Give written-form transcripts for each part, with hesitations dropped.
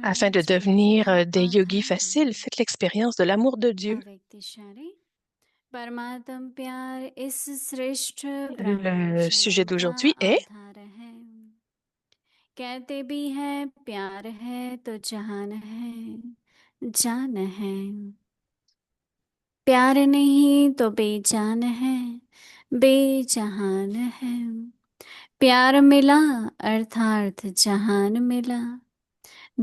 Afin de devenir des yogis faciles, faites l'expérience de l'amour de Dieu. Le sujet d'aujourd'hui est कहते भी है प्यार है तो जहान है जान है प्यार नहीं तो बेजान है बेजहान है प्यार मिला अर्थार्थ जहान मिला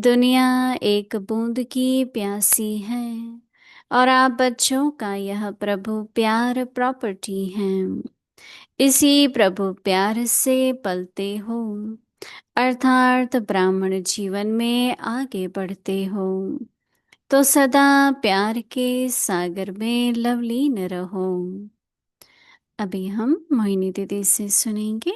दुनिया एक बूंद की प्यासी है और आप बच्चों का यह प्रभु प्यार प्रॉपर्टी है इसी प्रभु प्यार से पलते हो अर्थात ब्राह्मण जीवन में आगे बढ़ते हो तो सदा प्यार के सागर में लवलीन रहो। अभी हम मोहिनी दीदी से सुनेंगे।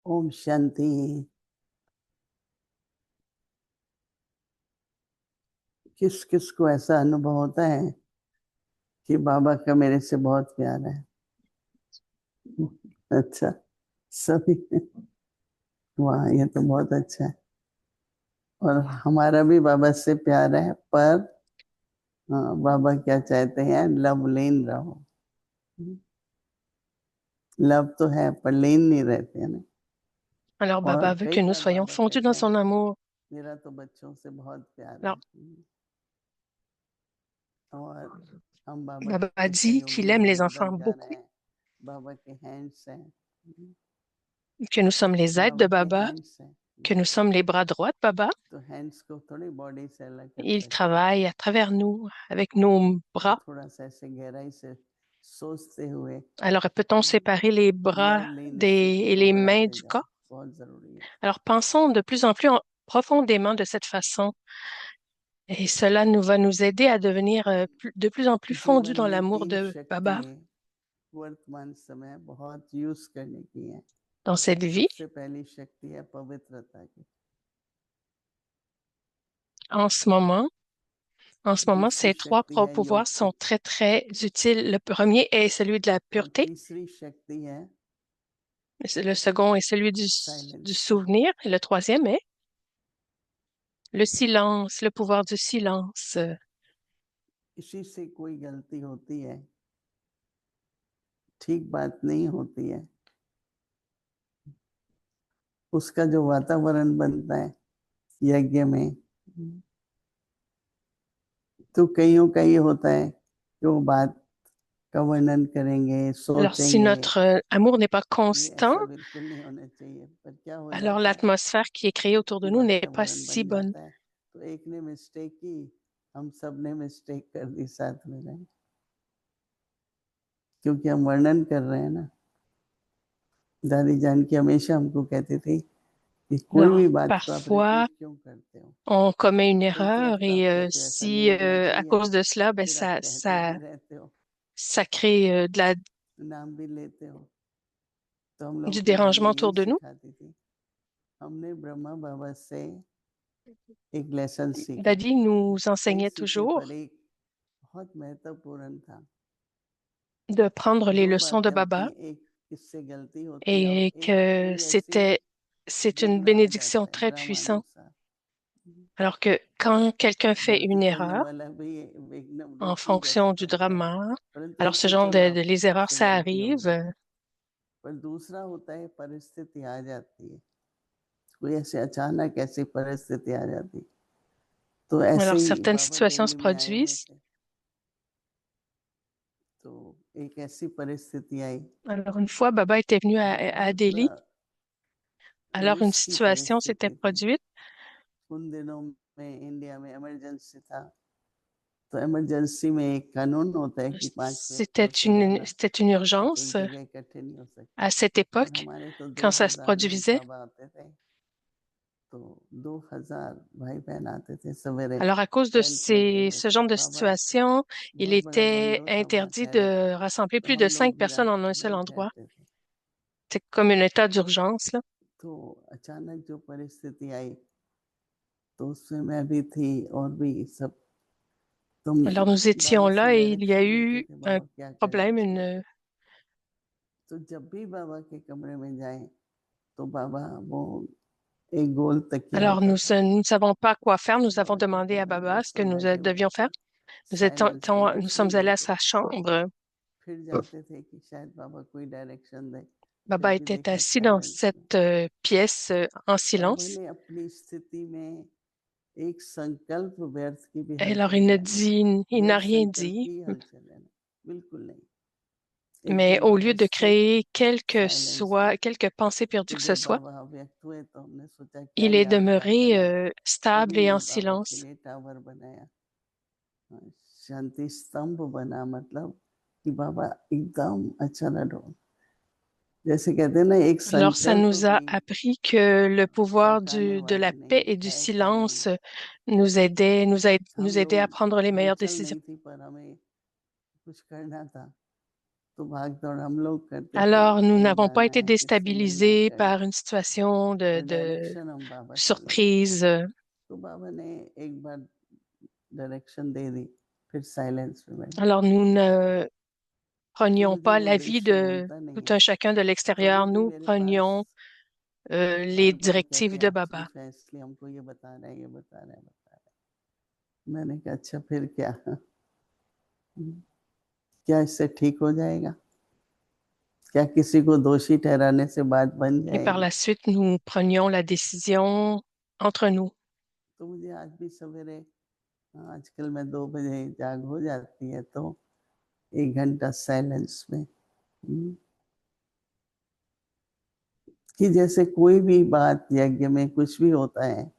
ओम शांति। किस किस को ऐसा अनुभव होता है कि बाबा का मेरे से बहुत प्यार है? अच्छा, सभी। वाह, ये तो बहुत अच्छा है। और हमारा भी बाबा से प्यार है, पर बाबा क्या चाहते हैं? लव लीन रहो। लव तो है पर लीन नहीं रहते हैं ना। Alors, Baba veut que nous soyons fondus dans son amour. मेरा तो बच्चों से बहुत प्यार है। Alors, और हम बाबा Baba के dit qu'il aime les enfants बन जा रहे beaucoup, हैं। बाबा के हैंड्स हैं, que nous sommes les aides de बाबा के Baba, हैंड्स हैं। que nous sommes les bras droits de Baba. तो हैंड्स को थोड़ी बॉडी से अलग कर Il सकते हैं। travaille à travers nous, avec nos bras. थोड़ा सा ऐसे गहराई से सोचते हुए Alors, peut-on séparer les bras et les mains du corps? बहुत जरूरी है। Alors, pensons de plus en plus profondément de cette façon. Et cela va nous aider à devenir de plus en plus fondus dans l'amour de Baba वर्तमान समय बहुत यूज करने की है। dans cette vie. सबसे पहली शक्ति है पवित्रता की। En ce moment, ces trois pouvoirs sont très, très utiles. Le premier est celui de la pureté. तीसरी शक्ति है Le second est celui du souvenir. Et le troisième est le silence, le pouvoir du silence. इसी से कोई गलती होती है, ठीक बात नहीं होती है, उसका जो वातावरण बनता है यज्ञ में, तो कईयों का ये होता है कि वो बात का वर्णन करेंगे, Alors, si सोचेंगे। notre amour n'est pas ये constant, ऐसा बिल्कुल नहीं होना चाहिए। पर क्या हो alors जाता है l'atmosphère qui est créée autour कि de nous n'est pas वातावरण si बन bonne. जाता है। तो एक ने मिस्टेक की, हम सब ने मिस्टेक कर दी साथ में रहे, क्योंकक्योंकि हम वर्णन कर रहे हैं ना। दादी जान की हमेशा हमको कहती थी कि कोई Alors, भी बात को आप parfois, रिपीट क्यों करते हो? on commet une कहती erreur अब तो आप et कहते हो ऐसा si नहीं होना à चाहिए, cause de cela, ben फिर आप कहते भी रहते हो, ça crée नाम भी लेते हो। तो हम लोग du को दादी dérangement यही autour de nous. सिखाती थी। हमने ब्रह्मा बाबा से एक लेसन सीखा। Daddy nous कई enseignait सीखे toujours, पर एक बहुत महत्वपूर्ण था। de prendre les दो leçons de बातें होती Baba हैं, एक किससे गलती होती है और et एक que कोई ऐसी c'est une विघ्न आ bénédiction जाता है très puissante. ड्रामानुसार। Alors que quand quelqu'un fait गलती une करने erreur वाला भी विघ्न en रूप ही जैसे fonction du बन जाता है, drama, परंतु alors ce ऐसे genre चलो आप les erreurs, मुझसे ça गलती हो arrive. गई, पर दूसरा होता है परिस्थिति आ जाती है, कोई ऐसे अचानक ऐसी परिस्थिति आ जाती है। तो ऐसे Alors ही certaines बाबा situations se दिल्ली में आए हुए produisent. थे, तो एक ऐसी परिस्थिति आई, Alors une fois, Baba était venu à बहुत Delhi. Alors une risky situation s'était परिस्थिति थी। produite. उन दिनों में इंडिया में इमरजेंसी था, तो इमरजेंसी में एक कानून होता है कि 5 व्यक्तियों से ज्यादा C'était une एक urgence जगह इकट्ठे नहीं हो सकते। à cette और époque हमारे तो quand ça se 2000 लोग produisait. बाबा आते थे, तो 2000 भाई बहन आते थे सवेरे Alors, à cause de टेंट लगे हुए ce थे। genre de बाबा situation, il बहुत बड़ा était बंडों था, वहाँ interdit ठहरे थे, de rassembler तो plus de हम cinq लोग भी personnes रात en un को seul वहीं endroit. ठहरते थे। C'est comme un état d'urgence, là. तो अचानक जो परिस्थिति आई, तो उसमें मैं भी थी और भी सब, तुम Alors, nous étions बाबा से là et il y a direction लेते eu थे, un बाबा क्या करें problème, इसमें। une... तो जब भी बाबा के कमरे में जाएं, तो बाबा वो एक गोल तकिया Alors, होता था, nous ne savons pas quoi faire. Nous avons बाबा के demandé à कमरे में Baba ce बस que वो nous बैठे हुए devions faire. साइलेंस में, Nous कुछ sommes नहीं allés à बोलते sa थे, chambre. फिर जाते थे कि शायद बाबा कोई डायरेक्शन दे, फिर Baba भी était देखा assis dans साइलेंस में। cette pièce en बाबा silence. ने अपनी स्थिति में एक संकल्प व्यर्थ की भी Et alors, हलचल नहीं की। il n'a बिना rien संकल्प dit. की हलचल है ना, बिल्कुल नहीं, Mais एकदम au lieu de स्थिर créer साइलेंस में। quelques pensées perdues तो que ce जब soit, बाबा व्यक्त हुए तो हमने सोचा क्या il est यादगार demeuré बनाए, stable तभी et en बाबा के silence. लिए टावर बनाया, शांति स्तंभ बना, मतलब कि बाबा एकदम अचानक हो, जैसे कहते हैं ना एक Alors, ça संकल्प nous a भी appris que le pouvoir चौंकाने de la वाली नहीं, paix et du ऐसा नहीं। silence nous हम aidait à लोग prendre les meilleures हलचल décisions. नहीं थी, पर हमें कुछ करना था, तो भाग दौड़ हम लोग करते थे, Alors, nous कहीं n'avons pas जाना été है, किससे मिलना है, déstabilisés करना par है, une situation पर de डायरेक्शन हम बाबा से लेते थे। surprise. तो बाबा ने एक बार डायरेक्शन दे दी, फिर साइलेंस में बैठ गए। Alors, nous ne तो prenions मुझे pas वो l'avis दृश्य de भूलता नहीं tout है, un chacun de तो अभी l'extérieur. भी Nous मेरे पास prenions les बार बार कहते directives हैं de एक्चुअली Baba. फैसले हमको ये बता रहे हैं, ये बता रहे हैं, बता रहे हैं। मैंने कहा अच्छा फिर क्या, क्या इससे ठीक हो जाएगा, क्या किसी को दोषी ठहराने से बात बन Et par जाएगी। la suite, nous prenions la décision entre nous. तो मुझे आज भी सवेरे, आजकल मैं 2 बजे जाग हो जाती है, तो 1 घंटा साइलेंस में, कि जैसे कोई भी बात यज्ञ में कुछ भी होता है,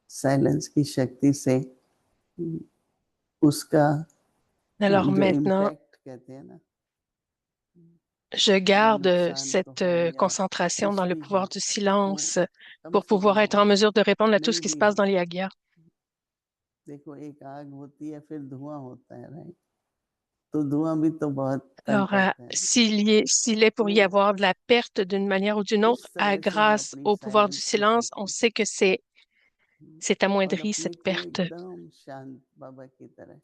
साइलेंस की शक्ति से उसका Alors जो maintenant, इम्पैक्ट कहते हैं ना, je या garde नुकसान तो cette हो या concentration कुछ dans le भी हो, pouvoir du वो silence कम pour से pouvoir कम être हो, en mesure de répondre à tout ce नहीं qui se भी passe हो। dans les yagyas. देखो एक आग होती है, फिर धुआं होता है, राइट, तो धुआं भी तो बहुत तंग Alors, करते हैं। s'il est तो pour y avoir de la perte d'une manière ou d'une इस autre, तरह से हम grâce अपनी au pouvoir du साइलेंस की silence, on शक्ति से, sait que c'est और amoindri अपने cette को perte. एकदम शांत बाबा की तरह,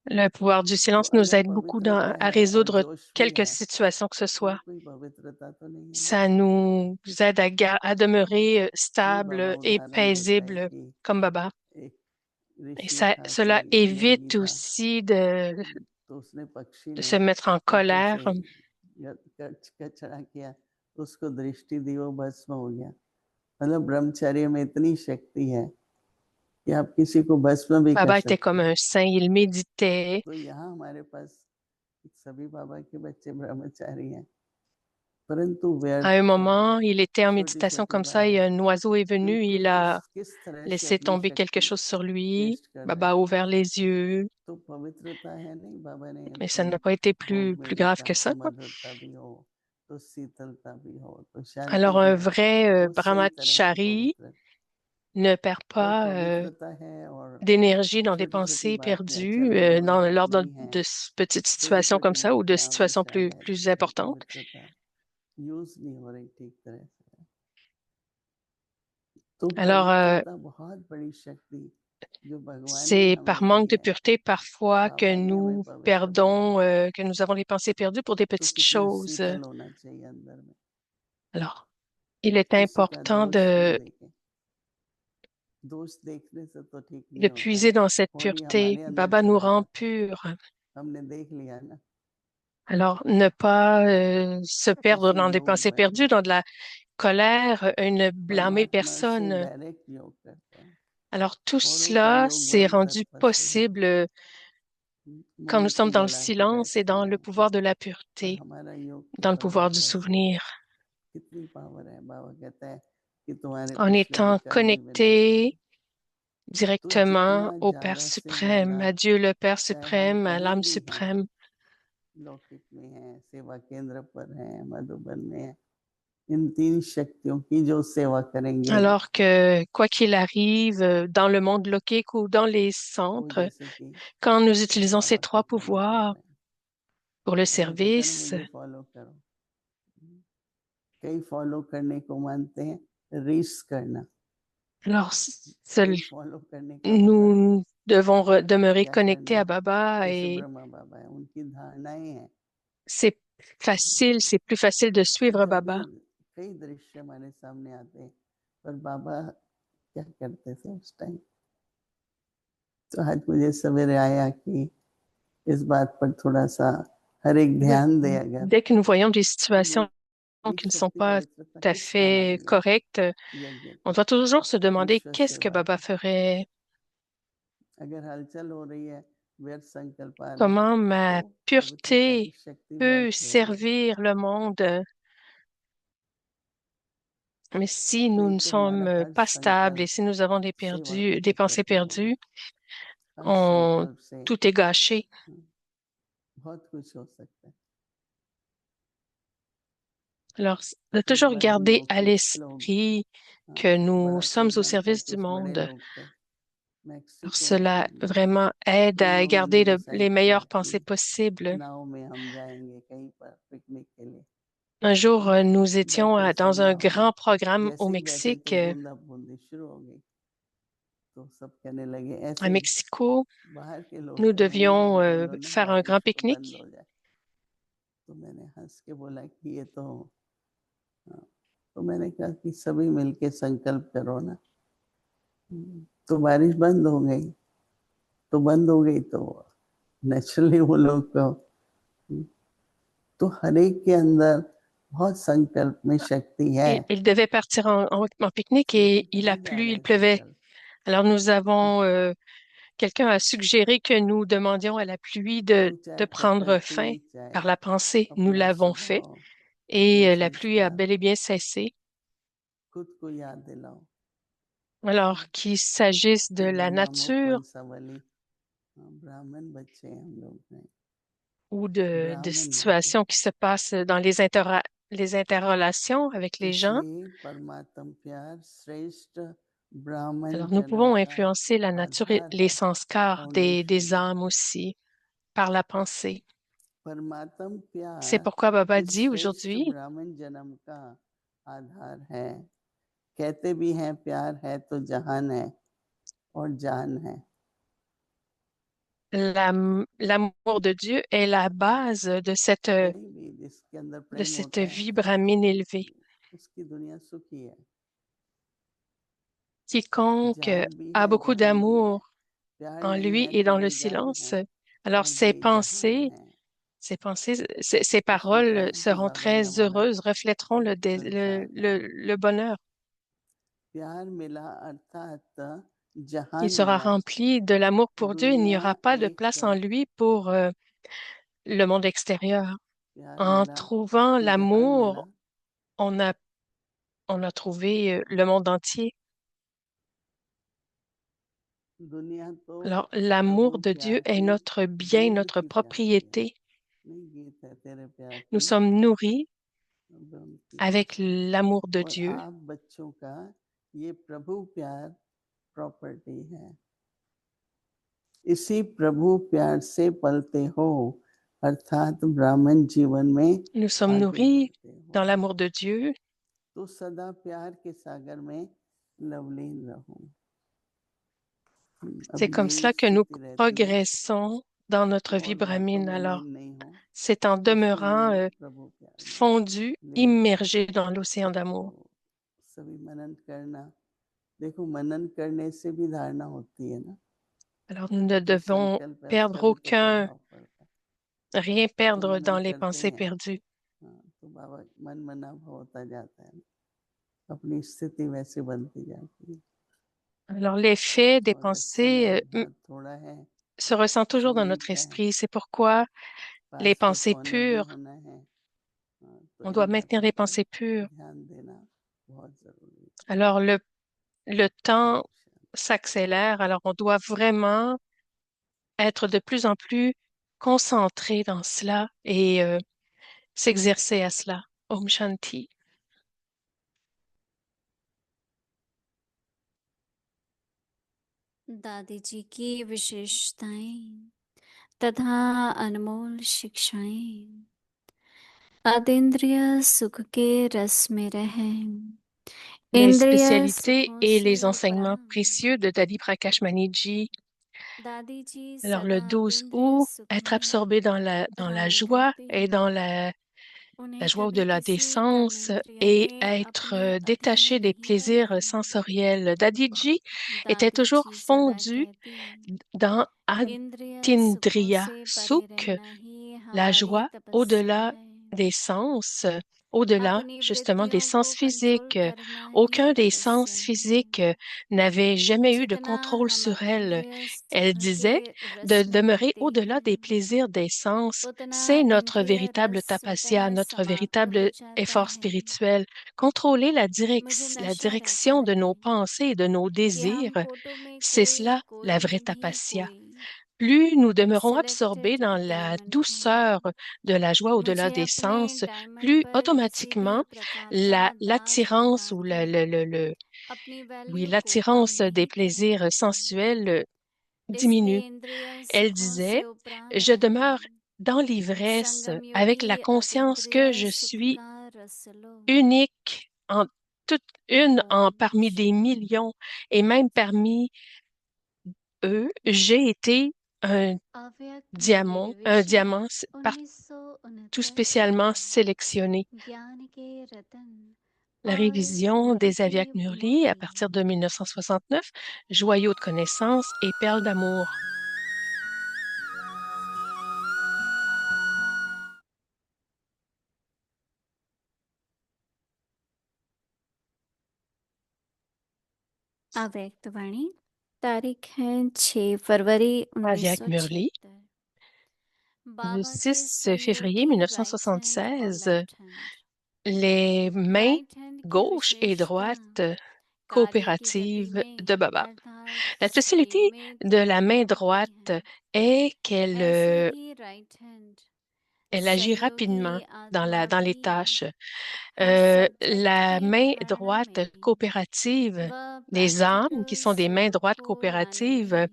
Le pouvoir du तो silence nous अगर aide beaucoup पवित्रता à है और résoudre जोश भी quelques है, situations que ce तो soit. कोई पवित्रता तो नहीं है ना। Ça nous aide à demeurer ये बाबा stable et उदाहरण देता है paisible कि comme Baba. एक Et ऋषि ça, था, cela कोई योगी évite था, aussi तो उसने पक्षी de ने se mettre en ऊपर colère. से कचरा किया, उसको दृष्टि दी, वो भस्म हो गया। मतलब ब्रह्मचर्य में इतनी शक्ति है कि आप किसी को भस्म भी कर Baba était सकते comme हैं। un saint, il méditait. तो यहाँ हमारे पास सभी बाबा के बच्चे ब्रह्मचारी हैं, परंतु À un व्यर्थ moment, il était en छोटी méditation छोटी comme ça et बातें un oiseau est venu, il बिल्कुल a किस तरह से laissé अपनी tomber quelque शक्ति chose sur lui. वेस्ट कर रहे Baba हैं। a ouvert les yeux, तो पवित्रता है नहीं, बाबा ने mais ça अपनी n'a pas été भोग plus में भी grave que कहा, ça, तो quoi. मधुरता भी हो, तो शीतलता भी हो, तो शांति Alors, भी un हो, vrai वो सही तरह से brahmachari पवित्र, ne perd और pas पवित्रता है और d'énergie dans des छोटी छोटी pensées बात में perdues अचल बना lors नहीं है, petites छोटी situations comme छोटी ça ou बात de जहाँ पे situations शायद plus वो importantes. पवित्रता यूज नहीं हो रही ठीक तरह से। तो Alors, पवित्रता बहुत बड़ी शक्ति C'est par manque de pureté parfois que nous perdons, que nous avons les pensées perdues pour des petites choses. Alors, il est important de puiser dans cette pureté. Baba nous rend purs. Alors, ne pas se perdre dans des pensées perdues, dans de la colère, ne blâmer personne. Alors, tout cela s'est rendu possible quand nous sommes dans le silence et dans le pouvoir de la pureté, dans le pouvoir du souvenir, en étant connectés directement au Père suprême, à Dieu le Père suprême, à l'âme suprême. Alors que, quoi qu'il arrive, dans le monde lokique ou dans les centres, quand nous utilisons ces trois pouvoirs pour le service, alors nous devons demeurer connectés à Baba et c'est facile, c'est plus facile de suivre Baba. तो आज मुझे सवेरे आया कि इस बात पर थोड़ा सा हर एक ध्यान दे अगर Dès que nous voyons des situations qui ne sont pas tout à fait correctes, on doit toujours se demander qu'est-ce que Baba ferait, comment ma pureté peut servir le monde. Mais si nous ne sommes pas stables et si nous avons des pensées perdues, tout est gâché. Alors, de toujours garder à l'esprit que nous sommes au service du monde. Alors, cela vraiment aide à garder les meilleures pensées possibles. Un jour, nous étions dans un grand programme au Mexique, à Mexico. Nous devions faire un grand pique-nique. तो मैंने कहा कि सभी मिलके संकल्प करो ना तो बारिश बंद हो गई तो नेचुरली वो लोग तो हर एक के अंदर बहुत संकल्प में शक्ति है Il devait partir en pique-nique et il pleuvait. Alors quelqu'un a suggéré que nous demandions à la pluie de prendre fin par la pensée. Nous l'avons fait et la pluie a bel et bien cessé. Alors qu'il s'agisse de la nature ou de situations qui se passent dans les interrelations avec les gens, alors nous pouvons influencer la nature et les sanskars des âmes aussi par la pensée. C'est pourquoi Baba dit aujourd'hui, कहते भी हैं प्यार है तो जहान है और जान है l'amour de Dieu est la base de cette vie brahmine élevée. Quiconque a beaucoup d'amour en lui et dans le silence, alors ses paroles seront très heureuses, reflèteront le bonheur. Il sera rempli de l'amour pour Dieu. Il n'y aura pas de place en lui pour le monde extérieur. En trouvant l'amour, on a trouvé le monde entier. Alors, l'amour de Dieu est notre bien, notre propriété. Nous sommes nourris avec l'amour de Dieu. इसी प्रभु प्यार से पलते हो अर्थात ब्राह्मण जीवन में nous sommes nourris dans l'amour de Dieu. तो सदा प्यार के सागर में लवलीन रहो C'est अभी comme यही cela que nous स्थिति रहती है, progressons dans notre vie और बातों brahmine. में Alors, लीन नहीं हो, c'est en demeurant इसीलिए प्रभु प्यार में fondu, लीन हो immergé जाते dans हैं। l'océan d'amour. तो सभी मनन करना, देखो मनन करने से भी धारणा होती है ना, Alors, nous ne जो devons संकल्प है perdre उसका भी तो aucun, प्रभाव पड़ता है। rien तो perdre dans मनन les करते pensées हैं, perdues. हाँ, तो बाबा मन मना होता जाता है, अपनी स्थिति वैसे बनती जाती है। Alors, l'effet des और समय pensées हाँ थोड़ा है, se ressent toujours dans notre समीप है, esprit. C'est pourquoi les पास के pensées कोने भी pures, होना है, हाँ, तो on इन doit maintenir बातों les पर pensées pures. ध्यान देना बहुत जरूरी है। Alors, le temps अच्छा, s'accélère, alors on doit vraiment être de plus en plus concentré dans cela et s'exercer à cela. Om Shanti. दादी जी की विशेषताएं तथा अनमोल शिक्षाएं अतीन्द्रिय सुख के रस में रहें, Les इंद्रिय spécialités सुखों et से les enseignements उपराम। précieux de Dadi Prakash Maniji. दादी जी Alors, le सदा 12 अतीन्द्रिय août, सुख être में absorbé dans la रहा joie करते, et dans la उन्हें joie कभी au-delà des किसी sens कर्मेंद्रिय et ने être अपने अधीन détaché des नहीं plaisirs बनाया। sensoriels. Dadiji était दादी toujours जी सदा fondu कहती, dans इंद्रिय सुखों Atindriya से परे Sukh, रहना ही la हमारी joie तपस्या au-delà है। des sens, au-delà अपनी justement des वृत्तियों को sens कंट्रोल physiques. करना ही Aucun des sens तपस्या है। physiques n'avait jamais eu de जितना contrôle हम sur elle. अतीन्द्रिय Elle सुख के disait रस de में demeurer रहते au-delà des हैं, plaisirs des sens. उतना C'est notre इंद्रिय véritable रस tapasya, स्वतः notre समाप्त हो véritable जाता effort है। spirituel. Contrôler मुझे la नशा रहता direction de है nos pensées et de nos कि हम désirs, फोटो में c'est कोई, cela la कोई vraie में भी tapasya. कोई Plus nous demeurons absorbés selected dans la diamond douceur है। de la joie au-delà मुझे des अपने sens, डायमंड plus पर किसी भी automatiquement प्रकार का दाग l'attirance ou लगाकर अपनी oui, वैल्यू को कम l'attirance des नहीं करना plaisirs है। sensuels diminue. इसलिए इंद्रिय Elle सुखों disait, से उपराम je रहें, demeure dans l'ivresse संगम avec la योगी conscience que अतीन्द्रिय je सुख suis का रस लो। unique en toute une en ओम parmi des शांति। millions et même parmi eux, j'ai été un अव्यक्त diamant, un विषय diamant tout 1969 spécialement sélectionné. ज्ञान के रतन La और révision स्मृति des के Avyak Murli à मोती। partir de 1969, joyaux de connaissances et perles d'amour. अव्यक्त वाणी तारीख है 6 फरवरी Avyak Murli, 1976। le बाबा के 6 février सहयोगी राइट हैंड और 1976, left hand. les mains right hand की gauche et विशेषता droite कार्य की गति coopératives de में Baba. अर्थात La स्पीड spécialité में de la तीव्रता main होती droite है। est qu'elle ऐसे ही right hand elle agit rapidement सहयोगी आत्मा dans les भी tâches. हर सब्जेक्ट La की main धारणा droite में coopérative, व les âmes qui practical sont des mains स्वरूप droites को लाने coopératives, में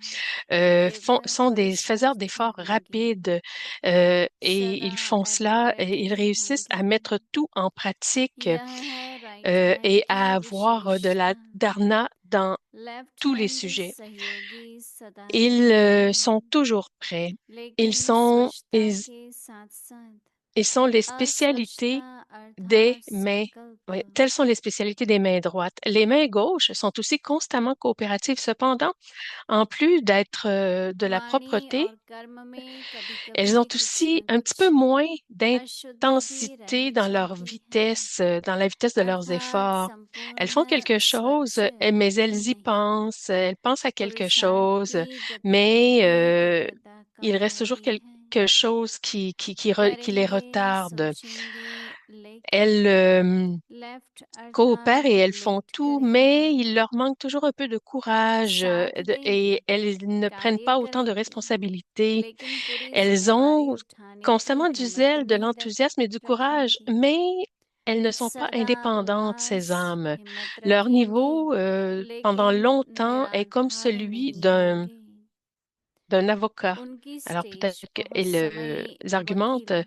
तीव्र sont des faiseurs पुरुषार्थ d'efforts करेंगे। rapides et सदा ils font एट cela et ils रेडी réussissent à होंगे। mettre tout en pratique यह है राइट हैंड et की à avoir de la विशेषता। dharna dans left tous les hand sujets. सहयोगी सदा Ils रहते sont हैं, toujours prêts. Ils लेकिन sont, स्वच्छता ils, के साथ साथ ils sont les अस्वच्छता spécialités des अर्थात mains. Oui, संकल्प telles sont les spécialités des mains droites. Les mains gauches sont aussi constamment coopératives. Cependant, en plus d'être de la वाणी propreté, और कर्म में कभी elles ont कभी कुछ aussi न un petit peu कुछ moins अशुद्धि भी d'intensité रह dans leur जाती है, vitesse, dans la vitesse de leurs अर्थात efforts. Elles font संपूर्ण quelque chose, स्वच्छ mais भी elles y नहीं। pensent, elles pensent à quelque पुरुषार्थ chose, की गति में mais भी तीव्रता il कम reste toujours रहती है। quelque chose qui les करेंगे retarde. सोचेंगे लेकिन Elles लेफ्ट coopèrent et अर्थात elles font लिफ्ट tout, करेंगे, mais il leur manque toujours un peu de courage साथ देंगे, et elles ne prennent कार्य pas autant de करेंगे, responsabilités. लेकिन पूरी Elles जिम्मेवारी ont उठाने की constamment du हिम्मत zèle, de नहीं l'enthousiasme et du courage, रखेंगी। mais elles ne sont pas सदा indépendantes, ces उल्लास âmes. हिम्मत Leur रखेंगे, niveau, pendant लेकिन longtemps, est comme निराधार celui नहीं d'un होंगे। d'un avocat. उनकी Alors peut-être स्टेज बहुत qu'elles समय argumentent, वकील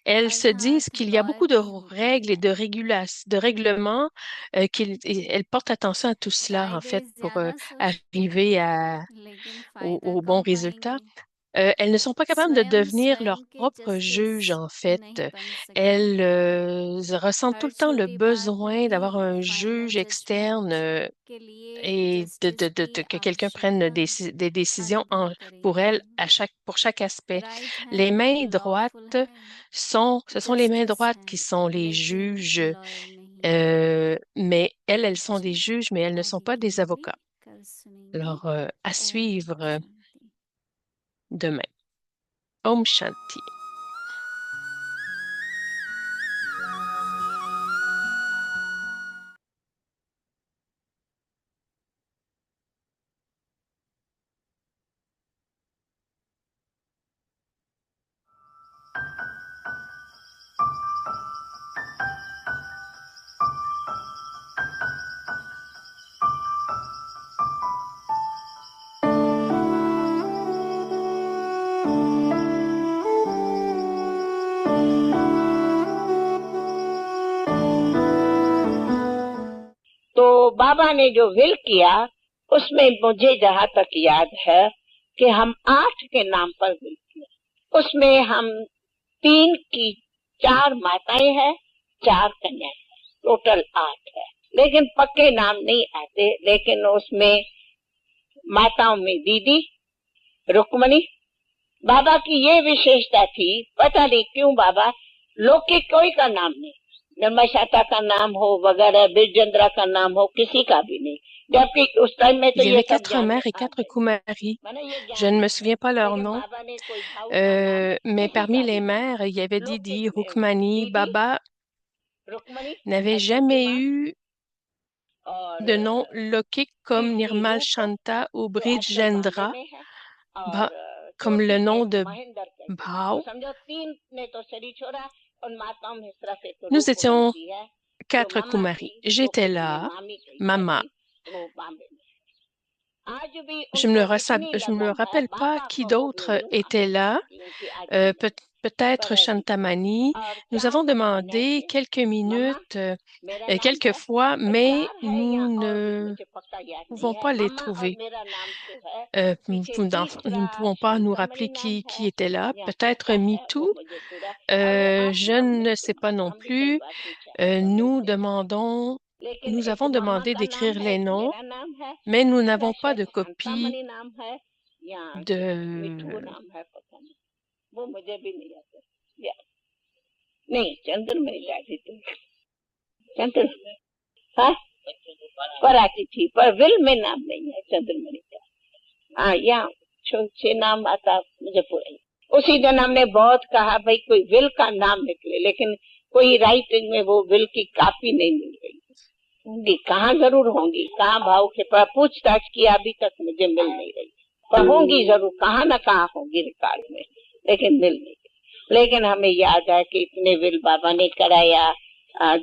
elles se disent अर्थात qu'il y a beaucoup lawyer de की होती règles et है, de règlements, et elles portent attention à tout cela, en fait, कायदे pour ज्यादा सोचती हैं arriver लेकिन au, फायदा au bon कम résultat. पाएंगी, Elles ne sont pas capables de स्वयं devenir स्वयं leur के propre justice juge, en fait. नहीं बन Elles सकेंगी, ressentent tout हर le temps le छोटी बात में besoin भी d'avoir un final juge externe, judgement के लिए et जस्टिस की que quelqu'un prenne आवश्यकता des décisions अनुभव pour करेंगी। elles pour chaque aspect. Right Les hand mains lawful droites है, ce sont les mains justice droites है qui sont les लेकिन juges, lawyer नहीं। mais elles sont des जी, juges, mais elles ne sont आगे pas की des मुरली avocats. कल सुनेंगे। Alors, à ओम suivre शांति। demain. Om Shanti. तो बाबा ने जो विल किया उसमें मुझे जहाँ तक याद है कि हम 8 के नाम पर विल किया। उसमें हम 3 की 4 माताएं हैं, 4 कन्याएं हैं, टोटल 8 है। लेकिन पक्के नाम नहीं आते, लेकिन उसमें माताओं में दीदी रुक्मणी। बाबा की ये विशेषता थी, पता नहीं क्यों बाबा लौकिक कोई का नाम नहीं, निर्मशाता का नाम हो वगैरह, बिरचंद्रा का नाम हो, किसी का भी नहीं, जबकि उस टाइम में तो Il y ये avait सब 4 जानते mères et 4 Kumaris. Je ne me souviens pas leur nom, बाबा ने कोई भाव का नाम mais किसी parmi का les भी नहीं। mères, il y avait Didi, लौकिक में Rukmani, दीदी Baba रुक्मणी n'avait हस्बैंड की jamais माँ eu और de nom lokique comme तीसरी Nirmal रूप Shanta ou जो आजकल बॉम्बे Bridgendra, में है, और Ba- comme le चौथी nom एक de महेंद्र करके। तो Bao. समझो 3 ने तो शरीर छोड़ा और माताओं में सिर्फ एक Nous रूप étions बनती है जो 4 मम्मा Kumaris. थी, J'étais लौकिक में là, मामी कही Mama. जाती, वो बॉम्बे में। आज भी Je me, उनको इतनी je me लगन है, rappelle pas बाबा qui को वो d'autre यूं était मानती là. थी, उनकी आज भी लगन Peut-être पर अभी। Shantamani. और Nous 4 avons कन्या demandé थे, quelques मम्मा minutes, मेरा नाम quelques है, fois, और mais 4 है nous या और भी ne मुझे पक्का याद नहीं pouvons है। pas les मम्मा और trouver. मेरा नाम तो है, Nous पीछे nous ne तीसरा pouvons pas nous शांतामणि rappeler नाम qui है était là. या Peut-être किसका है वो MeToo. मुझे पूरा, और वो Je आश्रम में ne sais सुना pas था, non हम भी कई plus. बार पूछा है तो नहीं Nous थे मालूम। demandons, लेकिन nous एक avons मम्मा demandé का नाम d'écrire है, les एक noms, मेरा नाम है, mais nous तीसरा n'avons pas शायद de copie शांतामणि नाम है या मिठू de... नाम है, पता नहीं, वो मुझे भी नहीं आता। नहीं चंद्रमणि दादी तो चंद्र हाँ कराची थी, पर विल में नाम नहीं है चंद्रमणि का। हाँ यहाँ छह नाम आता मुझे पूरा। उसी दिन हमने बहुत कहा भाई कोई विल का नाम निकले, लेकिन कोई राइटिंग में वो विल की कॉपी नहीं मिल रही। होंगी कहाँ जरूर होंगी, कहाँ भाव के पास पूछताछ किया अभी तक मुझे मिल नहीं रही, पर होंगी जरूर, कहाँ न कहाँ होंगी रिकॉर्ड में, लेकिन मिल नहीं रही। लेकिन हमें याद है कि इतने विल बाबा ने कराया।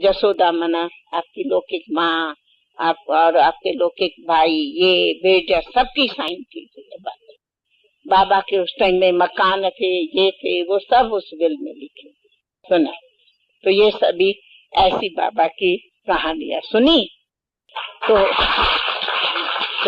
जसोदा मना आपकी लौकिक माँ, आप और आपके लौकिक भाई, ये बेटा सबकी साइन की थी बाबा के। उस टाइम में मकान थे, ये थे, वो सब उस विल में लिखे सुना। तो ये सभी ऐसी बाबा की कहानियां सुनी तो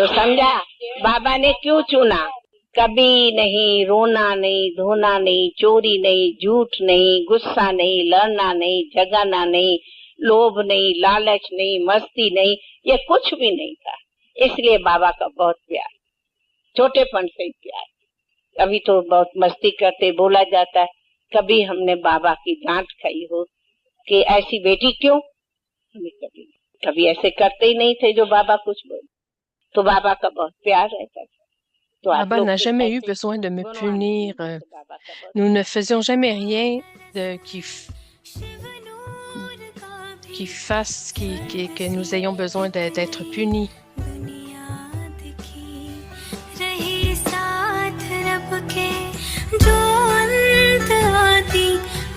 समझा बाबा ने क्यों चुना। कभी नहीं, रोना नहीं, धोना नहीं, चोरी नहीं, झूठ नहीं, गुस्सा नहीं, लड़ना नहीं, झगड़ना नहीं, लोभ नहीं, लालच नहीं, मस्ती नहीं, ये कुछ भी नहीं था। इसलिए बाबा का बहुत प्यार, छोटेपन से ही प्यार। कभी तो बहुत मस्ती करते बोला जाता है, कभी हमने बाबा की डांट खाई हो कि ऐसी बेटी क्यों, कभी ऐसे करते ही नहीं थे जो बाबा कुछ बोले। तो बाबा का बहुत प्यार रहता था। तो Baba n'a jamais eu besoin de me punir. Nous ne faisions jamais rien qui fasse que nous ayons besoin d'être punis.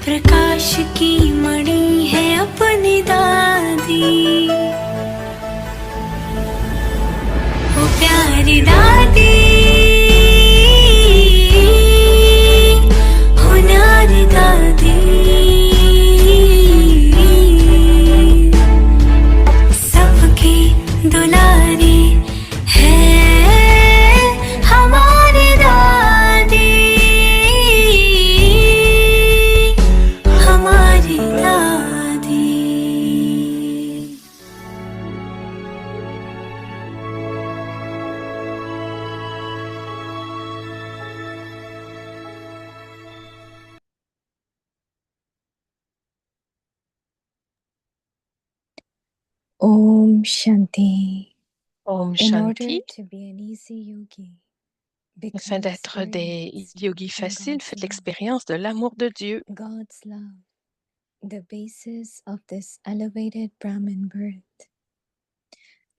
प्रकाश की मणि है अपनी दादी, वो प्यारी दादी Om Shanti. Om In order Shanti. to be an easy yogi, Afin become d'être des experienced yogis in faciles, God's faites love. l'expérience de l'amour de Dieu. God's love, the basis of this elevated Brahmin birth.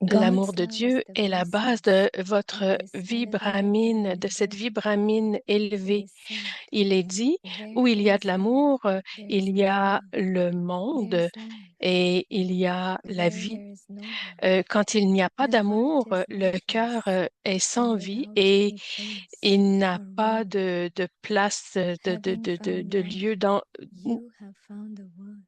L'amour God's de love is Dieu the est la base basis de of votre this vie elevated brahmine, de Brahmin cette vie birth. brahmine It élevée. is said, Il est dit, where où il y there a is de love, l'amour, there is il y no a law, le there monde is life. et il y a la Where vie. there is no love, Quand il n'y a pas the heart d'amour, is le cœur lifeless est and sans vie without et a place il n'a or pas room. de place, Having found de love, lieu you have found the world.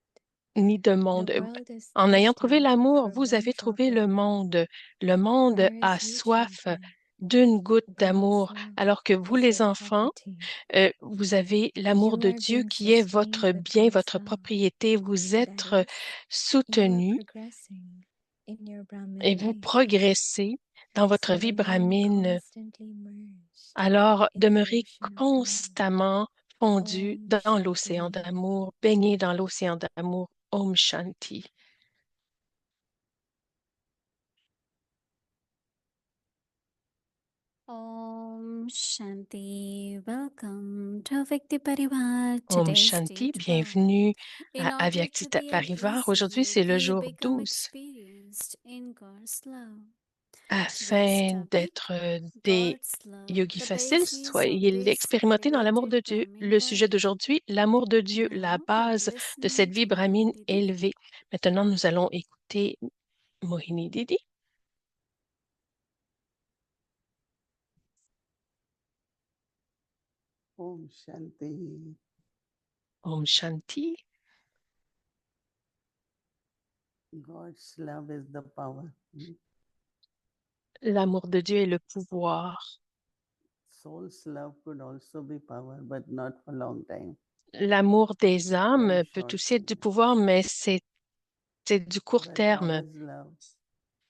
ni de The monde. world is En ayant trouvé thirsty l'amour, for vous one avez drop trouvé of le love. monde. Le monde Whereas a you soif children, d'une goutte God's d'amour, love alors que vous, is les your enfants, property. vous avez l'amour You de are Dieu being qui est sustained votre with bien, God's votre love. propriété. Vous That êtes is, you are soutenus progressing in your et Brahmin vous life. progressez dans votre So vie remain brahmine. constantly merged Alors, in the demeurez ocean of love. constamment fondu Om dans l'océan Shanti. d'amour, baigné dans l'océan d'amour. Om Shanti. Om Shanti. Welcome to Vikti Parivar. Om Today's Shanti, day 12. bienvenue In à order to Avyakti be an Parivar. easy Aujourd'hui, c'est le yogi, jour become 12. experienced in God's love. Today's Afin topic, d'être des God's love, yogis the faciles, basis of soyez this expérimentés dans l'amour elevated de Dieu. Brahmin Le sujet birth. d'aujourd'hui, l'amour de Dieu, la Now we will base de cette listen vie to brahmine Mohini Didi. élevée. Maintenant, nous allons écouter Mohini Didi. Om Shanti. Om Shanti. God's love is the power. L'amour de Dieu est le pouvoir. Soul's love could also be power, but not for a long time. L'amour des âmes Very peut short aussi être time. du pouvoir, mais c'est du court But terme. Baba's love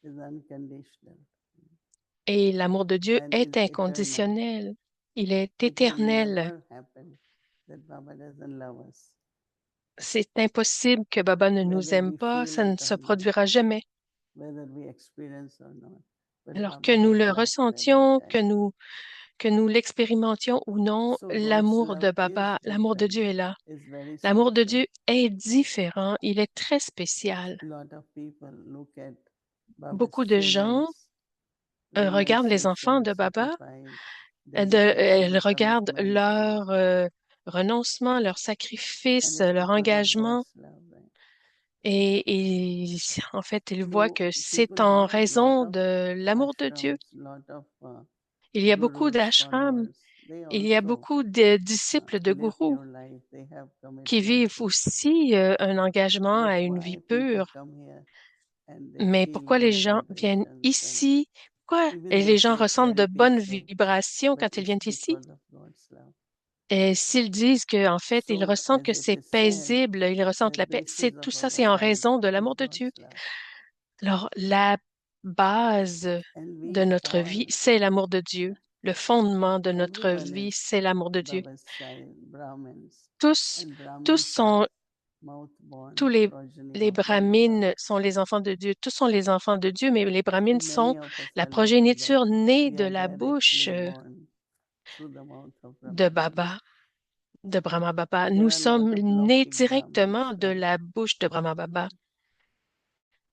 is unconditional. Et l'amour de Dieu And est is eternal. inconditionnel. Il est It will éternel. never happen that Baba doesn't love us. C'est impossible que Baba ne nous Whether aime we pas. feel Ça ne it se or not, produira jamais. whether we experience or not. But Alors que Baba nous has le love for every ressentions, child. que nous l'expérimentions ou non, So God's l'amour de love Baba, is l'amour de Dieu different, est là. is very L'amour de special. Dieu est différent. Il est très spécial. A lot of people look at Baba's Beaucoup de gens children's regardent les enfants renunciation, de Baba, sacrifice, elles dedication, regardent commitment, leur renoncement, leur and sacrifice, it's leur because of engagement. God's love. Right? En fait, ils voient So que people c'est en have lot raison of de l'amour de Dieu. ashrams, lot of Il y a beaucoup gurus, d'ashrams, followers. They il y a also beaucoup de disciples de live gourous pure life. They have qui commitment. vivent aussi un engagement à But une vie why people pure. come here and they Mais feel pourquoi les good gens viennent vibrations and ici? Pourquoi even they les gens say it's ressentent very de bonnes peaceful, vibrations but quand ils it's viennent ici? because of God's love. Et s'ils disent que, en fait, ils So ressentent as que it c'est is said, paisible, ils ressentent the la paix, basis c'est tout of ça, our c'est en life raison de is l'amour de Dieu. God's love. Alors, la base And de we notre vie, all, c'est l'amour de Dieu. Le fondement de notre everyone vie, is c'est l'amour de Dieu. Baba's child, Brahmins. Tous, And tous Brahmins are sont, mouth-born tous progeny les of Lord brahmines Baba. sont les enfants de Dieu. Tous sont les enfants de Dieu, mais les brahmines And sont many of us la are lucky that progéniture née we de are la bouche directly born through the mouth of de Brahma Baba. Baba, de Brahma Baba. There Nous are a lot sommes of nés Laukik directement Brahmins, de right? la bouche de Brahma Baba.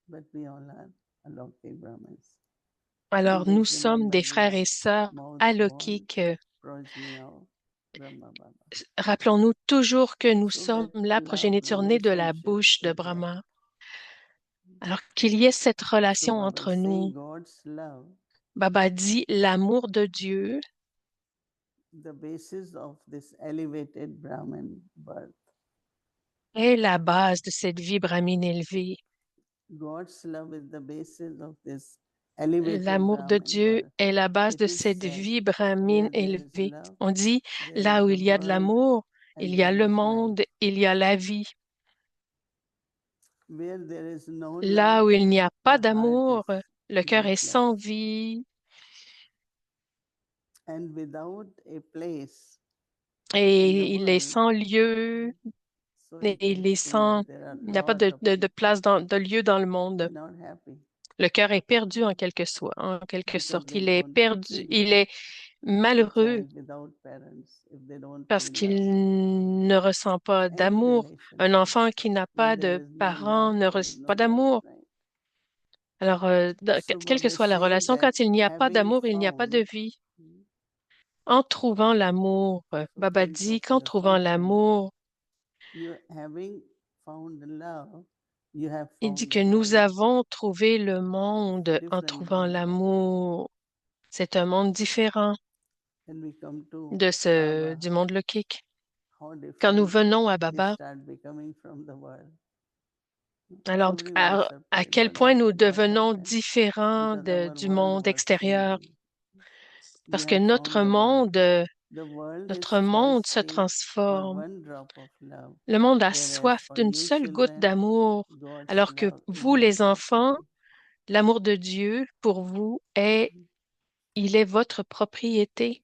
But we all are Laukik Brahmins. And Alors, nous just sommes remember, des we frères are et sœurs mouth-born alaukiques. progeny of Brahma Baba. Rappelons-nous toujours que nous So sommes that la love progéniture née de la relationship bouche de is there. Brahma. Alors qu'il y ait cette So relation Baba entre is saying nous. God's love, Baba dit l'amour de Dieu the basis of this elevated Brahmin birth. est la base de cette vie brahmine élevée. God's love is the basis of this elevated L'amour de Brahmin Dieu birth. est la base It de is cette said, vie brahmine where there is élevée. love, On dit, there is là où the il y a de world l'amour, and il y a there le is life. monde, il y a la vie. Where there is no Là love, où il n'y a pas the heart d'amour, is le cœur est lifeless. sans vie And without a place in the et il est world, sans lieu et il les interesting sent. that there are Il n'y a pas lot of de people place de lieu dans le monde. not happy Le cœur est perdu en quelque because sorte. they Il est don't perdu, feel il est a malheureux child without parents, if they don't parce feel love. qu'il ne ressent pas Any d'amour. Un relationship, enfant qui n'a pas when there de is no parents love, ne there is ressent pas no love, d'amour. right? Alors, So quelle que Baba soit is la saying relation, that quand il n'y a pas having d'amour, il n'y a pas de found, vie. En trouvant l'amour, so Baba think dit of qu'en your trouvant function, l'amour, you having found love, you have il dit found que the nous world, avons trouvé le monde en different trouvant world, Baba. l'amour. C'est un monde différent When we come to de Baba, du monde loquique. how Quand nous different venons à it Baba, start becoming from the world. alors Everyone is à surprised quel what point nous happened, what devenons happened, différents because our du world monde was extérieur, changing. You parce que have found the world. The world is notre monde se thirsty for transforme. one drop of love, Le monde a whereas soif for d'une you seule goutte children, d'amour, God's alors que love is vous, les enfants, reciprocal. l'amour de Dieu pour vous il est votre propriété.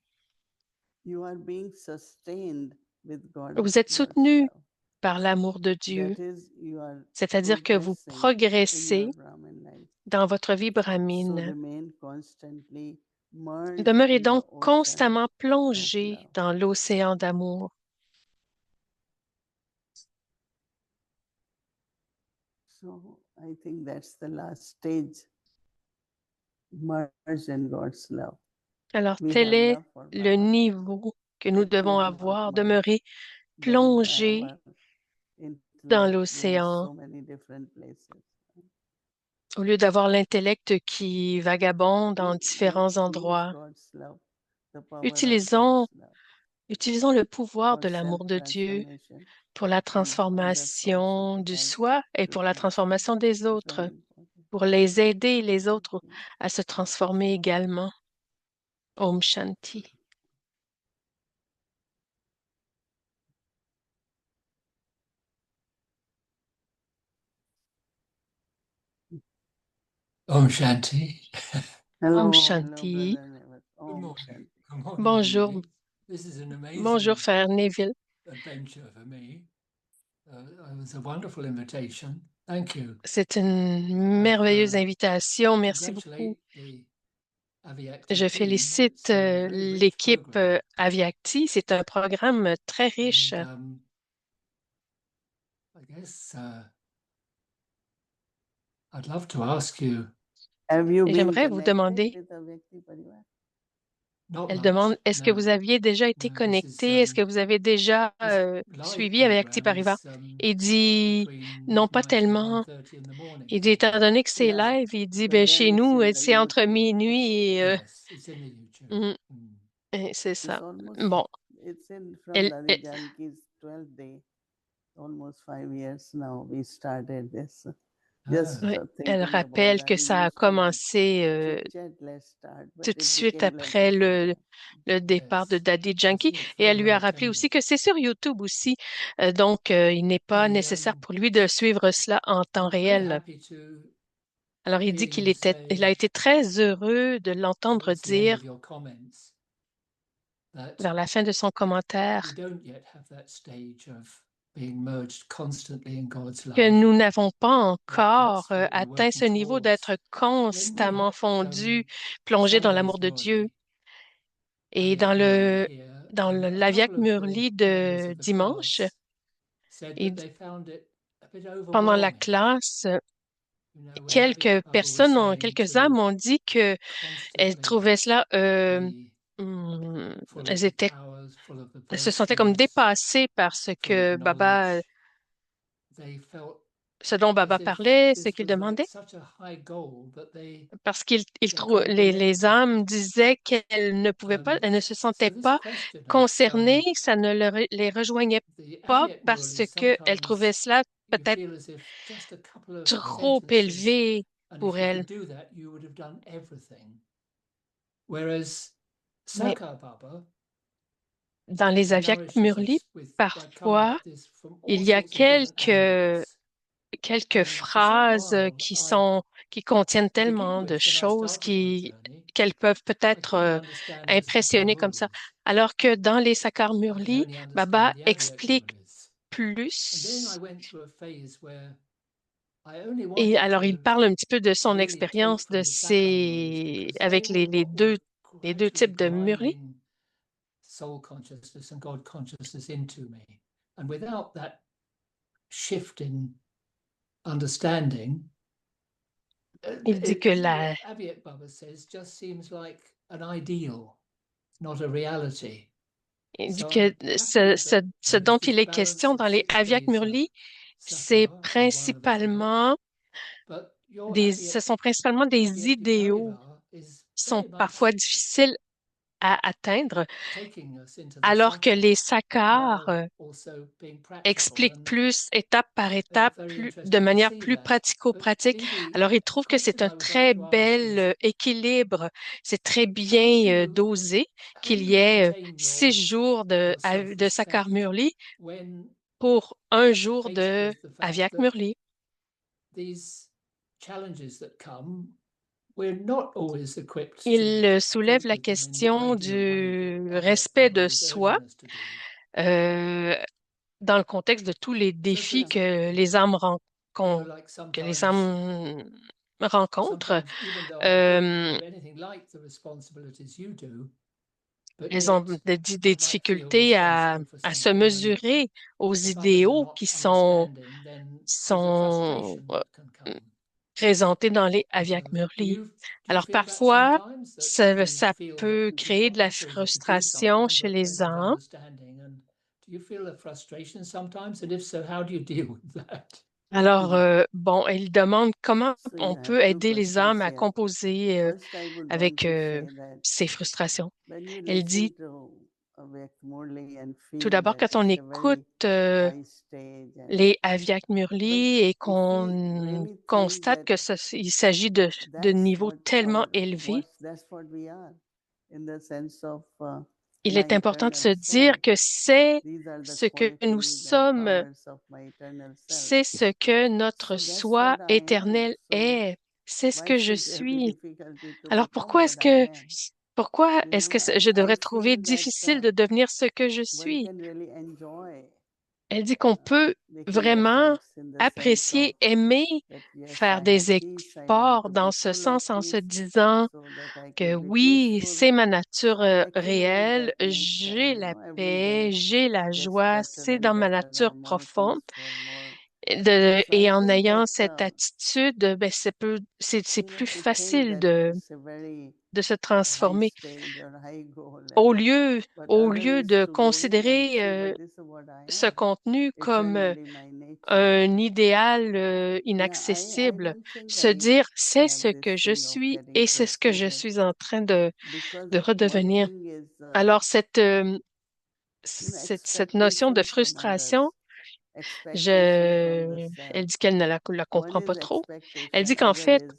You are being sustained with Vous êtes God's soutenus love. par l'amour de Dieu, That is, you are c'est-à-dire que vous progressing in your progressez Brahmin life. dans votre vie So brahmine. remain constantly merged Demeurez in the donc ocean constamment of plongé love. dans l'océan d'amour. So I think that's the last stage, merge in God's love. Alors, We tel have est love for le Baba, niveau que nous but we devons are not avoir, merged. demeurer That is why plongé our dans intellect goes l'océan, so many different places. au lieu d'avoir l'intellect qui vagabonde dans différents Let's use endroits. God's love, the power of Utilisons, God's love utilisons le pouvoir for de l'amour de Dieu self-transformation pour la and others also transformation to du help soi et to pour la transform. transformation des Very autres, important. pour les aider les autres Okay. à se transformer également. Om Shanti. Om Shanti. Hello, Om hello, Shanti. brother Nevat. Good Om morning. Shanti. Good morning, Bonjour, Devi. This is an bonjour, amazing frère Neville. adventure for me. It was a wonderful invitation. Thank you. C'est une merveilleuse invitation. Merci beaucoup. Congratulate the Avyakta Je team. félicite It's a very rich l'équipe program. Aviacti. C'est un programme très riche. And, I guess I'd love to ask you, Have you Et been j'aimerais vous connected demander, with Avyakti Parivar? not elle much, demande, est-ce que no, vous aviez déjà été no, this is connecté? Est-ce que vous avez déjà this live suivi avec Acti program Pariva? is Il dit, between non, pas midnight and tellement. 1:30 in the morning. Il dit, étant donné que c'est Yeah. live, il dit, So ben, then chez it's nous, in the c'est entre YouTube. minuit et, Yes, it's in the YouTube. mm, Mm. et c'est It's ça. almost, Bon, it's in from elle, Dadi Janki's 12th day. Almost 5 years now we started this. Just Ah, ouais, elle thinking about rappelle that. que We ça a used to like commencé chit chat, let's start, but tout de it suite became like a après program. le départ de yes, Daddy I Yankee. see it's Et very elle lui well a rappelé aussi attended. que c'est sur YouTube aussi. Donc, il n'est pas The, nécessaire pour lui de suivre cela en I temps was very réel. happy to Alors, il dit hear you il a say été très heureux de l'entendre towards the end dire of your comments that vers la fin de son commentaire we don't yet have that stage of being merged constantly in God's que love, nous n'avons pas but encore that's what we're atteint ce working niveau d'être towards. When we constamment had fondu, plongé dans Sundays l'amour de Dieu. morning, Et Aviak Murli here, l'Aviac a couple of the Murli members de of the dimanche, class said et that they found it a bit pendant la overwhelming. classe, You know, when quelques Aviak Baba was personnes, saying quelques âmes to ont dit que elles constantly trouvaient cela, be full of elles the étaient, powers, full of the elles se sentaient comme virtues, dépassées par full of Baba, knowledge, they felt ce dont as Baba if parlait, ce this qu'il was like demandait, such a high goal that parce they couldn't relate les to it. âmes disaient qu'elles ne pouvaient pas, elles ne se So sentaient this pas question of concernées, ça ne les rejoignait the pas Aviak parce Murli, qu'elles trouvaient sometimes cela you peut-être feel as if just a couple of trop sentences, élevé and if pour you elles. could do that, you would have done everything. Whereas Mais Sakar Baba dans les Aviac nourishes Murli, us with by coming parfois, at this from il all y a sorts of different angles. quelques And for some phrases while, I qui contiennent to begin tellement de with, when I choses started my journey, qu'elles peuvent I peut-être couldn't understand the Sakar impressionner comme ça. Murlis. Alors que dans les Sakar I could Murli, only understand Baba the Aviak explique Murlis. plus. went through a phase where I only Et wanted alors, il to parle un petit peu de son really take expérience from the Sakar Murlis because they avec were les what were deux gradually types de murlis. grinding soul consciousness and God consciousness into me. And without that shift in understanding, Il dit que what Avyet Baba says just seems like an ideal, not a reality. il dit So que I'm happy that ce dont there's this il est balance question of dans les 6 Avyak days of Murli, c'est Sakar in Varnavariva, but your ce Avyet sont principalement des idéaux Pipariva is qui sont very parfois much difficiles à atteindre, taking us into the alors que les subtle Sakars while also being practical. expliquent And plus, étape par étape, very de interesting to manière see plus that. But pratico-pratique. Didi, Alors, il the trouve que c'est question un I would like très to ask bel is, équilibre, c'est très how do bien you dosé how do qu'il you y ait maintain 6 jours your de Sakar self-respect Murli when pour un jour faced de with the fact Avyak that Murli. these challenges that come, we're not always equipped to Il soulève cope la with them in the question ideal way that du Avyet respect Baba de is soi urging us to do. euh, dans le contexte de tous les So for défis like que les sometimes âmes rencontrent. even though I don't Euh, have anything like the responsibilities you do, but Elles ont yet des I might feel difficultés responsible for à se something, and mesurer aux if the Babas are idéaux not qui understanding, then there's a sont frustration that can come. présentés dans les So Avyak Murli. do you Alors feel that parfois, sometimes that you ça feel that peut you've créer de got la the freedom to do frustration something, chez but les there's an âmes. understanding, and do you feel a frustration sometimes, and if so, how do you deal with that? Alors, bon, il demande comment So you on have peut two aider les âmes questions à here. composer First, I would want avec to say that ces frustrations. when we Elle listen dit, to Avyakt Murli and tout feel d'abord, that quand on it's a écoute very high stage, and les Avyak but Murli et if we qu'on really think constate that que il s'agit de that's niveaux tellement élevés, that's what we are, in the sense of il my est important de eternal se dire self. que c'est These are the ce que nous qualities and sommes, powers of my eternal self. c'est ce que notre So that's soi what I am. éternel So est, c'est ce why que je should there be suis. difficulty to Alors become what I am? pourquoi You est-ce know, que je I devrais trouver feel that difficile de devenir ce que je one suis? can really enjoy Elle dit qu'on peut making vraiment efforts in the sense of apprécier, aimer that yes, faire I have des peace, I want efforts to be dans ce full of sens en se peace disant so that I que can be oui, peaceful. c'est ma So nature I accumulate réelle, that nature, j'ai you la know, every paix, day j'ai la gets joie, better c'est and dans ma better. nature I'm more profonde. peaceful, more. So I Et en think ayant that, cette attitude, ben, c'est you know, plus to think facile that it's a very de se high transformer. stage or high goal, and but Au other lieu is de to go in and considérer see, but this is what I ce am, contenu comme eternally my nature. un idéal Yeah, I inaccessible, don't think se I dire c'est have ce this que je thing of suis getting et c'est ce que je frustrated suis en train because de of one redevenir. thing is, Alors you know, cette notion de expectation from others, frustration, expectation from the elle self. dit qu'elle ne la One comprend is pas trop. Elle expectation, dit qu'en other fait, is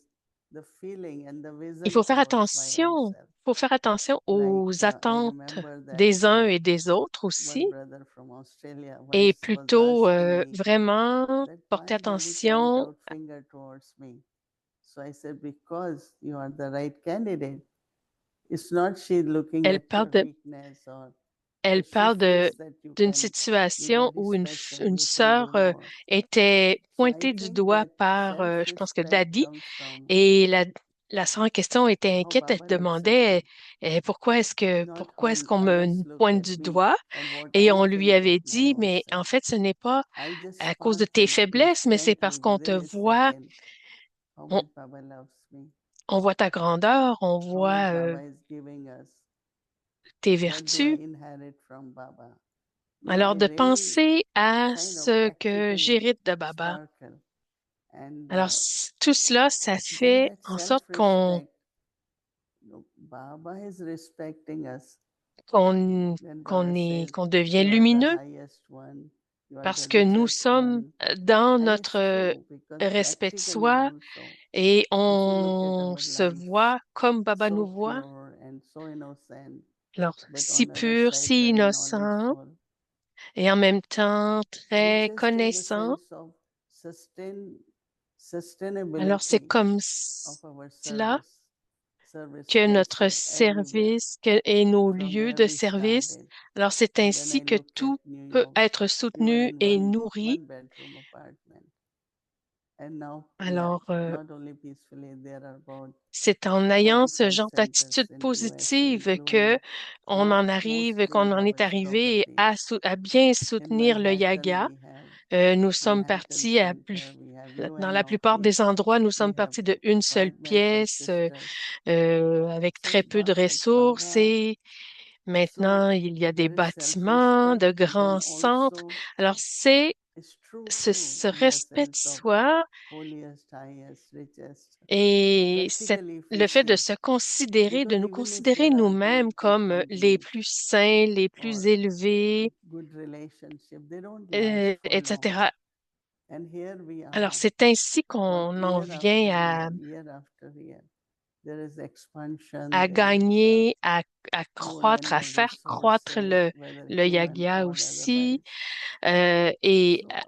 the feeling and the il vision towards my own self. faut faire attention Like aux I attentes remember that des uns et des autres one aussi, brother from Australia et once was plutôt asking me vraiment that porter why Daddy point attention. out finger towards me. So I said, because you are the right candidate. It's not she looking Elle at parle your de, weakness, or elle but she parle feels that you d'une can be situation very où special, une you can do sœur more. était So I pointée du think doigt that par, je pense que self-respect Daddy, comes from et la sœur en question était how inquiète. Elle Baba looks at demandait me, pourquoi not est-ce how qu'on me others look pointe at du me doigt? and what Et I on lui think of avait my dit, own mais self. en fait, ce n'est pas I just à cause de felt tes faiblesses, mais c'est parce instantly qu'on te within a voit, second how on, much Baba loves me, on voit ta grandeur, on how much voit Baba is giving us. tes What do I vertus. inherit from Baba? You know, Alors, I de really penser à kind of ce que practically j'hérite de Baba. sparkle. And Alors, tout cela, ça then fait that en sorte qu'on self-respect, Baba is respecting us. qu'on When Baba says, qu'on devient you are the lumineux highest one, you are parce the que nous richest sommes one. dans And it's notre true because respect de practically soi also, et if you look at on our se lives, voit comme Baba nous so voit. pure and so innocent, Alors, but si on other pur, side si very innocent knowledgeful. et en même temps And très just in the connaissant. sense of Alors, c'est sustainability comme of our cela service, que notre everywhere service et nos from lieux where de we service. started. Alors, c'est And then I ainsi que looked at tout New peut York. être We were soutenu in et one nourri. bedroom apartment. And now we have Alors, not only peacefully, there are about c'est en ayant ce 45 genre d'attitude centers in US, positive que including on en arrive, mostly qu'on en est Baba's arrivé properties. à bien In soutenir le Manhattan, yaga. we have Nous sommes Manhattan partis Center, we have dans UN la plupart office, des endroits, nous sommes we have partis de une seule apartments for pièce sisters. avec So très peu de God, like ressources Baba, et maintenant so il y a des there is bâtiments, self-respect, de but then grands centres. also Alors c'est it's true too ce in the respect de sense of soi holiest, highest, richest, et practically if we le fait de see, se considérer, de because nous even if considérer there are good nous-mêmes comme les companies plus saints, les plus or élevés, good relationships, they don't last for long. etc. And here we Alors, are, c'est ainsi but qu'on en year after vient year after year, there is expansion, à there is gagner, à more and croître, à more faire croître resources, whether le human yagia or aussi, otherwise. et So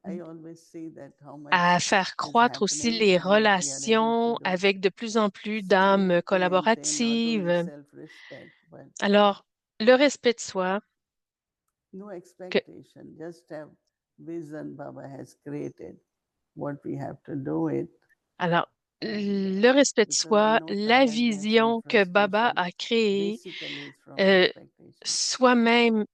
I always see that how much à faire is croître aussi happening les and what we are able to relations do. avec de plus en plus So we d'âmes have to maintain not only collaboratives. self-respect, but Alors, le respect de soi, no que, expectation, just have vision Baba has created. What we have to do it. alors, And le respect de because I soi, know la tiredness and vision que Baba frustration a créée, basically is from euh, expectation. soi-même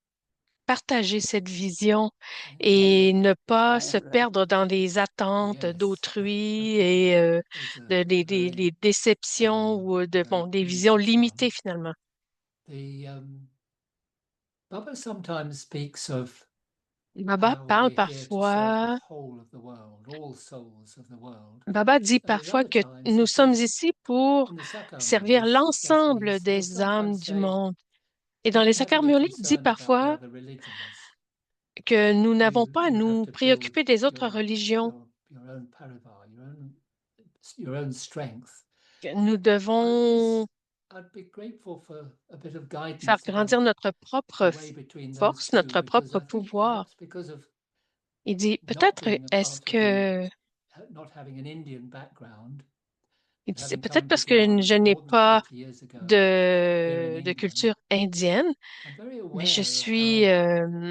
partager cette vision And et ne if pas I se am right, perdre dans des attentes Yes, d'autrui et that's a les very déceptions ou very des visions precious limitées one. finalement. The Baba sometimes speaks of Baba how parle we're here to serve the parfois, whole of the world, all souls of the world. Baba dit And at parfois other que times nous he sommes says, ici pour in the Sakar servir Murlis especially, l'ensemble he'll des âmes sometimes du say, monde. Et you dans les don't have to Sakar be Murli, il dit concerned about the parfois other religions. que nous n'avons pas à You have nous to build préoccuper des autres religions. your own parivar, your own strength. Nous devons I'd be grateful for a bit of faire guidance grandir about notre the propre way between those force, two, notre because propre I think pouvoir. perhaps because of Il dit, not peut-être being a est-ce part of the que, not having an Indian background, il but dit, c'est having peut-être come to parce que Gyan je n'ai more than pas 40 years ago here in de England, culture indienne, I'm very mais aware of how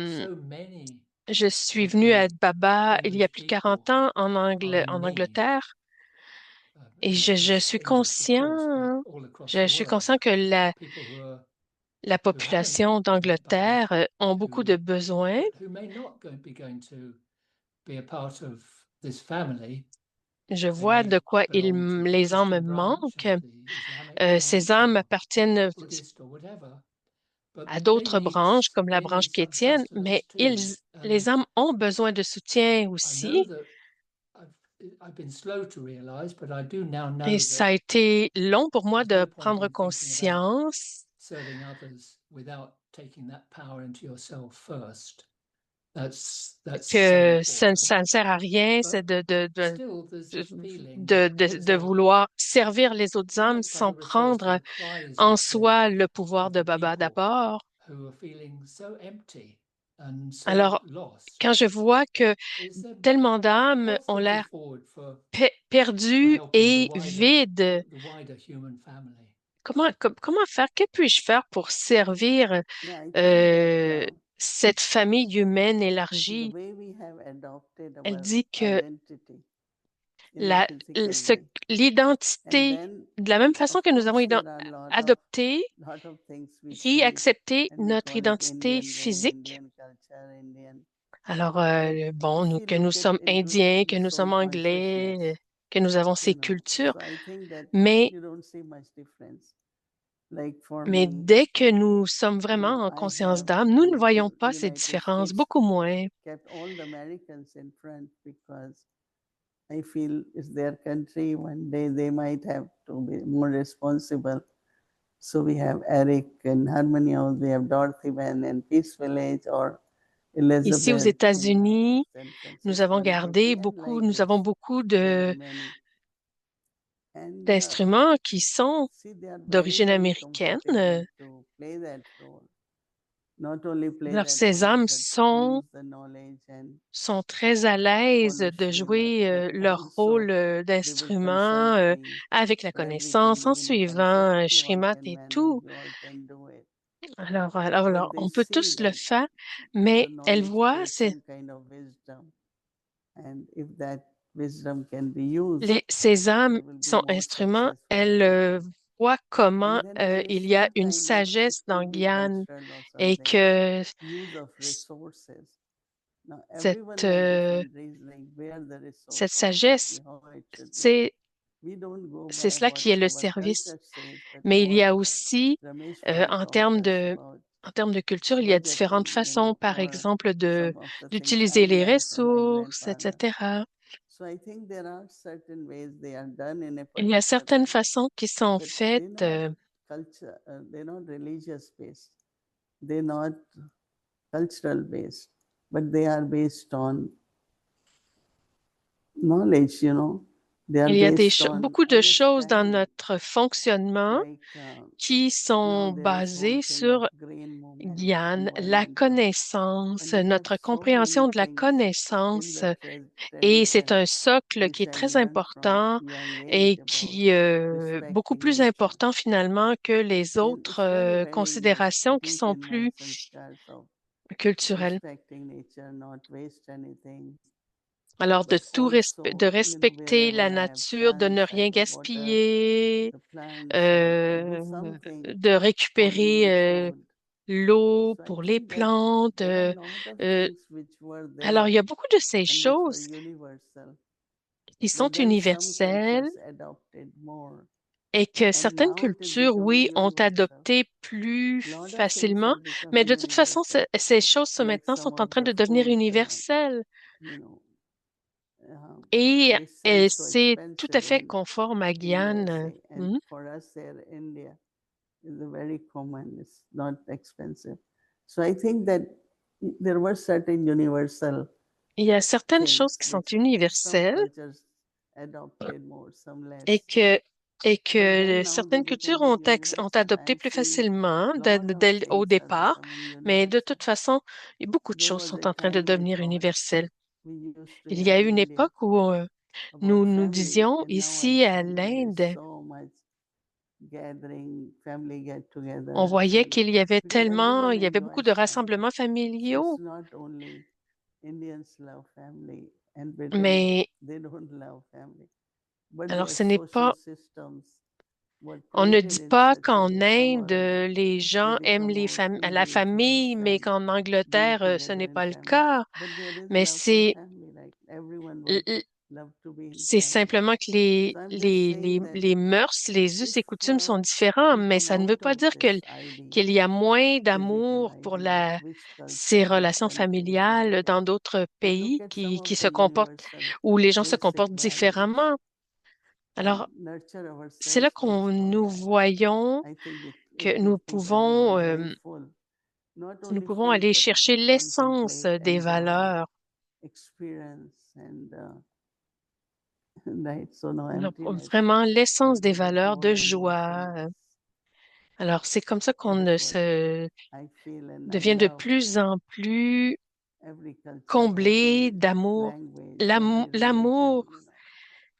so many je suis of venue à the Baba il y a English plus de people 40 ans are in en need, Angleterre, et not je just suis English, of course, but conscient, all across je the suis world, conscient que people la who haven't population met Baba, d'Angleterre ont beaucoup de besoins. but who may not be going to be a part of this family. Je They vois may de quoi belong to the les âmes me Christian branch manquent. or the Islamic branch Ces âmes or appartiennent Buddhist or whatever, but à they d'autres need branches, comme la they branche need some chrétienne, sustenance mais too. And les âmes ont besoin de soutien I know aussi. that I've been slow to realize, but I do now Et know ça that a été long pour moi there's de no point prendre in thinking about conscience serving others without taking that power into yourself first. That's so que important. ça ne sert à rien, c'est But still, there's a feeling that de vouloir servir les autres âmes like sans Baba refers to prendre the cries en of soi le pouvoir de the Baba people d'abord. who are feeling so empty and so Alors, lost. quand je vois que Is there tellement d'âmes what's ont the way l'air forward for perdues helping et vides, the wider human family? comment faire? Que puis-je faire pour servir Yeah, I think that euh, cette famille humaine the élargie? way we have adopted Elle our dit que identity in a la, physical ce- way, and l'identité, then de la même façon of que nous avons course there are adopté, lot of things we see réaccepté and we notre call it identité Indian way, physique. Indian culture, Indian. Alors, But bon, if we que nous look at sommes into indiens, que in nous soul sommes anglais, consciousness, que nous avons ces cultures, so I think that mais, you don't see much difference. Like for mais me, dès que nous sommes vraiment en I conscience have d'âme, nous ne in voyons pas ces United différences, States beaucoup moins. kept all the Americans in front because I feel it's their country. One day they might have to be more responsible. So we have Eric and Harmony House, we have Dorothy Van and Peace Village or Ici aux Elizabeth in États-Unis, San nous Francisco avons and Brooklyn, and like nous this. avons beaucoup There are many. And d'instruments qui sont see, they are very, d'origine very américaine. comfortable to play that role. leur sésame sont très à l'aise de jouer leur rôle d'instrument avec la connaissance en suivant Srimad et tout. Alors, on peut tous le faire, mais elle voit ces âmes, son instrument, elle voit comment il y a une sagesse dans Gyan et que cette, euh, cette sagesse, c'est cela qui est le service. Mais il y a aussi, en en termes de culture, il y a différentes façons, par exemple, d'utiliser les ressources, etc. Il y a certaines façons qui sont faites. They're not religious based, they're not cultural based, but they are based on knowledge, they are Il y a based on beaucoup de choses dans understanding, notre fonctionnement like qui sont there is one basées thing of sur grain movement, Gyan, la environmental, connaissance, and we have notre so many compréhension de la things in connaissance. the Et c'est tradition un socle qui which est I très learned from important young et age about qui est beaucoup respecting plus nature. important finalement que les And autres it's very considérations qui deep sont in my plus sanskars of culturelles. respecting nature, not waste anything. Alors, But de also, respecter wherever la I have nature, de ne plants, I rien can water gaspiller, the plants or do euh, something de for giving récupérer food. l'eau So I pour les think that plantes. there are a lot of Euh, things which were alors, il there y a beaucoup de ces and which were choses universal. qui sont But then some universelles cultures adopted more. et que And certaines now it is cultures, becoming oui, ont universal. adopté plus Lot of things facilement, are mais becoming de toute façon, universal. ces choses Like maintenant some sont en of train the de devenir food, universelles you know, et they sell so c'est tout à expensive fait conforme à in Gyan. USA. And for us here, India is very common. It's not expensive. So I think that there were certain universal Il y a certaines choses things qui sont which some universelles cultures adopted more, some et less. But que then now they certaines cultures becoming ont universal. adopté I'm plus seeing facilement lot of au things are départ, becoming mais de universal. toute façon, beaucoup de There choses was sont a en train de time I devenir thought universelles. we used to Il y have a in une India époque où about nous family, disions and now I ici à find there is l'Inde, so much gathering, family on get-togethers, voyait and qu'il y avait because everyone il y avait beaucoup enjoys de family. rassemblements So it's familiaux, not only Indians love family and Britain, mais they don't love family, but alors their ce n'est social pas, systems were on ne created dit in pas such a qu'en way, some or Inde, other, les they gens aiment become more la easy to famille, mais understand, qu'en being Angleterre, ce together n'est in pas le family. cas. But there is Mais love for family, like everyone would love to be in c'est family. simplement que So I'm just saying that les mœurs, les us if et coutumes sont différents, we mais come ça ne veut out pas of dire this ID, qu'il y a moins physical d'amour pour ID of which ces culture gives relations something familiales benefit, dans d'autres and look pays at some of qui the se comportent, universal où les gens se basic comportent values différemment. and Alors, nurture c'est là ourselves qu'on based on nous that. voyons I think it que would keep everyone very full, not nous only pouvons full, aller but chercher l'essence contemplate, des enjoy, valeurs. experience, and right. So no Alors, emptiness, vraiment l'essence but des there is valeurs de more joie. meaningfulness. Alors, c'est comme ça qu'on That is what se I feel, and I devient de love plus en plus every culture, comblé every d'amour. language, every L'amour religion,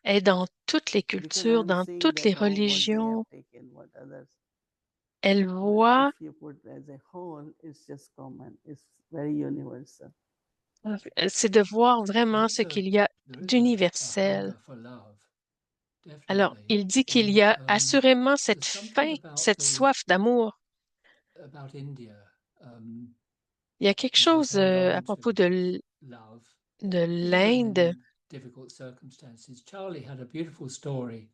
est dans toutes les because cultures, I'm dans seeing toutes les that what they have religions. taken, what others. Elle But if voit, you put as a whole, it's just common. It's very universal. c'est de voir vraiment ce qu'il y a There is a d'universel. hunger for love, Alors, definitely. il dit qu'il y And a assurément cette there's something faim, about cette soif d'amour. India. Il y a quelque Now, this chose hold à on to propos love, de even l'Inde. in difficult circumstances. Charlie had a beautiful story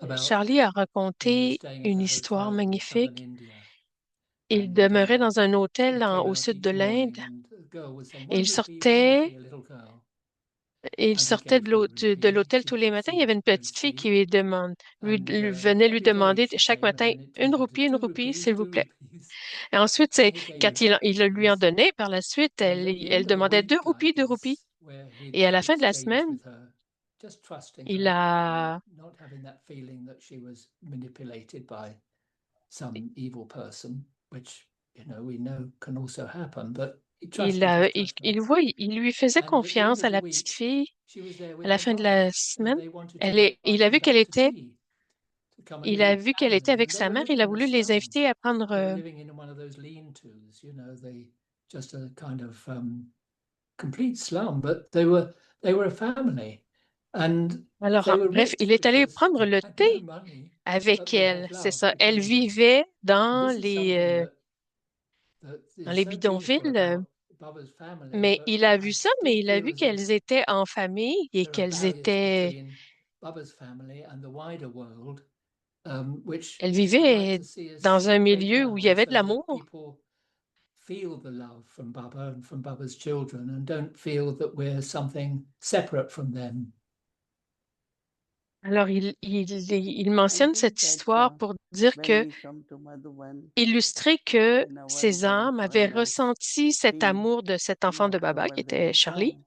about Charlie a when he was raconté staying at une a histoire hotel in southern magnifique. India, Il and demeurait dans un hôtel it came au out sud de each l'Inde morning, and the girl was saying, et "One rupee, one rupee," a little girl, il and he sortait gave her a de rupee, and l'hôtel tous les matins. Il y avait une so to petite fille qui speak. And venait lui every day demander she chaque came, and matin then it turned into une two roupie, rupees, s'il vous two plaît. rupees. Et ensuite, And he gave her quand il le lui en 2 rupees. donnait, par la suite, And at the elle end of a demandait week like deux roupies. this, where he'd Et à la fin de la exchanged semaine, with her, just trusting il her, a, not having that feeling that she was manipulated by some evil person, which we know can also happen, but he Il, trusted a- his il, judgment. il lui faisait And at the end confiance of à the la week, petite fille. she was there À with la her fin de brother, la and semaine, they wanted to invite il a them vu qu'elle back to était, tea, to come and il live a with vu qu'elle était family. avec And they sa were mère. living Il a in a voulu les slum. inviter à prendre. They were living in one of those lean-tos, they just a kind of complete slum, but they were a family, and Alors, they were bref, rich il est allé because prendre they le had no thé money, avec but they had elle. C'est love ça. Elle between them. vivait And this is something that dans is les so beautiful bidonvilles, about Baba's family, mais but il a vu I ça, still mais il a feel vu as if qu'elles étaient en famille et there are qu'elles barriers étaient, between Baba's family and the wider world, which elles I'd like vivaient to see us dans un break milieu où il y down avait de so that l'amour. people feel the love from Baba and from Baba's children and don't feel that we're something separate from them. Alors, il mentionne cette histoire pour dire when que, we come to Madhuban illustrer que in our ces Guru âmes avaient Foreigners ressenti cet team amour de cet in enfant de Baba qui October, they était will Charlie. come.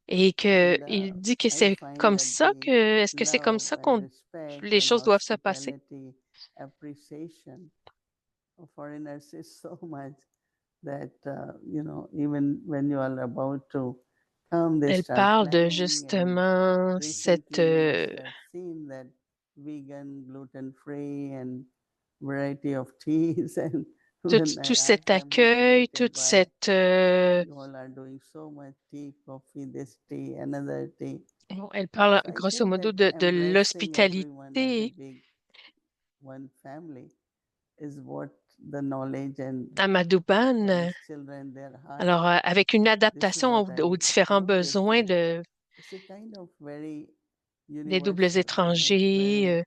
Et que And il dit que I c'est find comme that ça the que, est-ce que c'est comme love ça and qu'on, respect les and choses doivent se passer? hospitality, appreciation of foreigners is so much that, even when you are about to come, they Elle start parle de planning. And justement cette, recently we have seen that vegan, gluten-free and variety of teas and tout, when I tout cet ask, I'm accueil, motivated toute by cette, you all are doing so much tea, coffee, this tea, another tea. bon, elle parle So I grosso think modo that de embracing everyone as a l'hospitalité. big one family is what the knowledge and À Madhuban. Baba's children, their heart. Alors, avec une This is adaptation what aux I différents noticed besoins that it's a kind of very des doubles universal, étrangers. wherein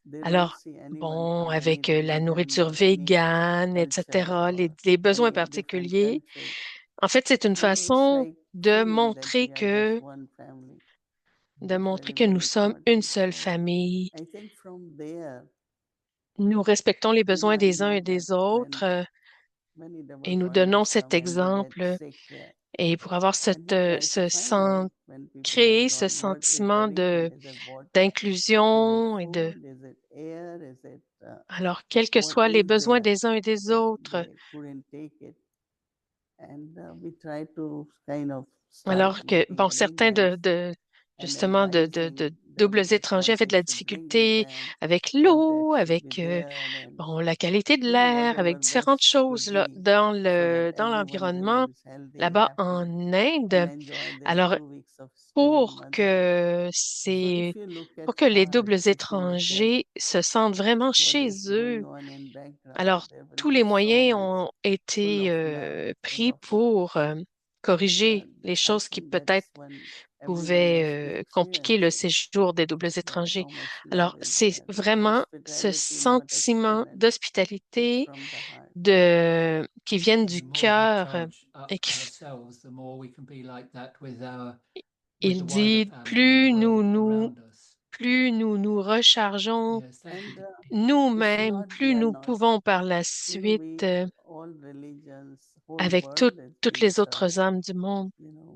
they don't Alors, see anyone bon, from any avec la religion nourriture or any végane, culture etc., or les besoins any different particuliers. country. En fait, c'est une It's façon like de feeling that montrer we are just que, one family. de It's montrer very, que nous very sommes une important. seule So famille. I think from there, Nous respectons les besoins I des uns know et that des autres many double et nous donnons foreigners cet come and they get exemple. sick, Et pour avoir and we try to find out when people have créer ce gone, what is the sentiment reason? Is it water? Is it d'inclusion et de, food? Is it air? Is it alors, quels que what soient les is besoins there des uns et des that autres. they couldn't take it? And we try to kind of start Alors que, making bon, certains arrangements and justement, de advising doubles them that étrangers what avaient they de la should bring with difficulté them, avec what that l'eau, should be avec, there, and bon, la qualité de l'air, avec whatever différentes best choses could là, be, so that dans everyone l'environnement remains healthy, là-bas happy, en and Inde. enjoy their Alors, 2 weeks of stay in pour Madhuban. que So if you look at les heart, doubles if you look at étrangers se sentent vraiment what chez is eux, going on in background, alors there will tous be les so moyens much ont full été of love, full pris of love. pour And corriger les I choses qui think peut-être that's when everyone must be pouvaient compliquer le experiencing séjour des doubles that étrangers. how much Alors, love is c'est there. vraiment ce Hospitality not sentiment externally, it's d'hospitalité from the heart. qui viennent And du the more we cœur charge up et qui, ourselves, the more we can be like that with the il wider dit, family and the world around us. plus nous rechargeons Yes, thank And you. it's nous-mêmes, not, we plus are nous not, pouvons par la we, suite, all religions, whole avec world is toutes being les served, autres âmes du monde.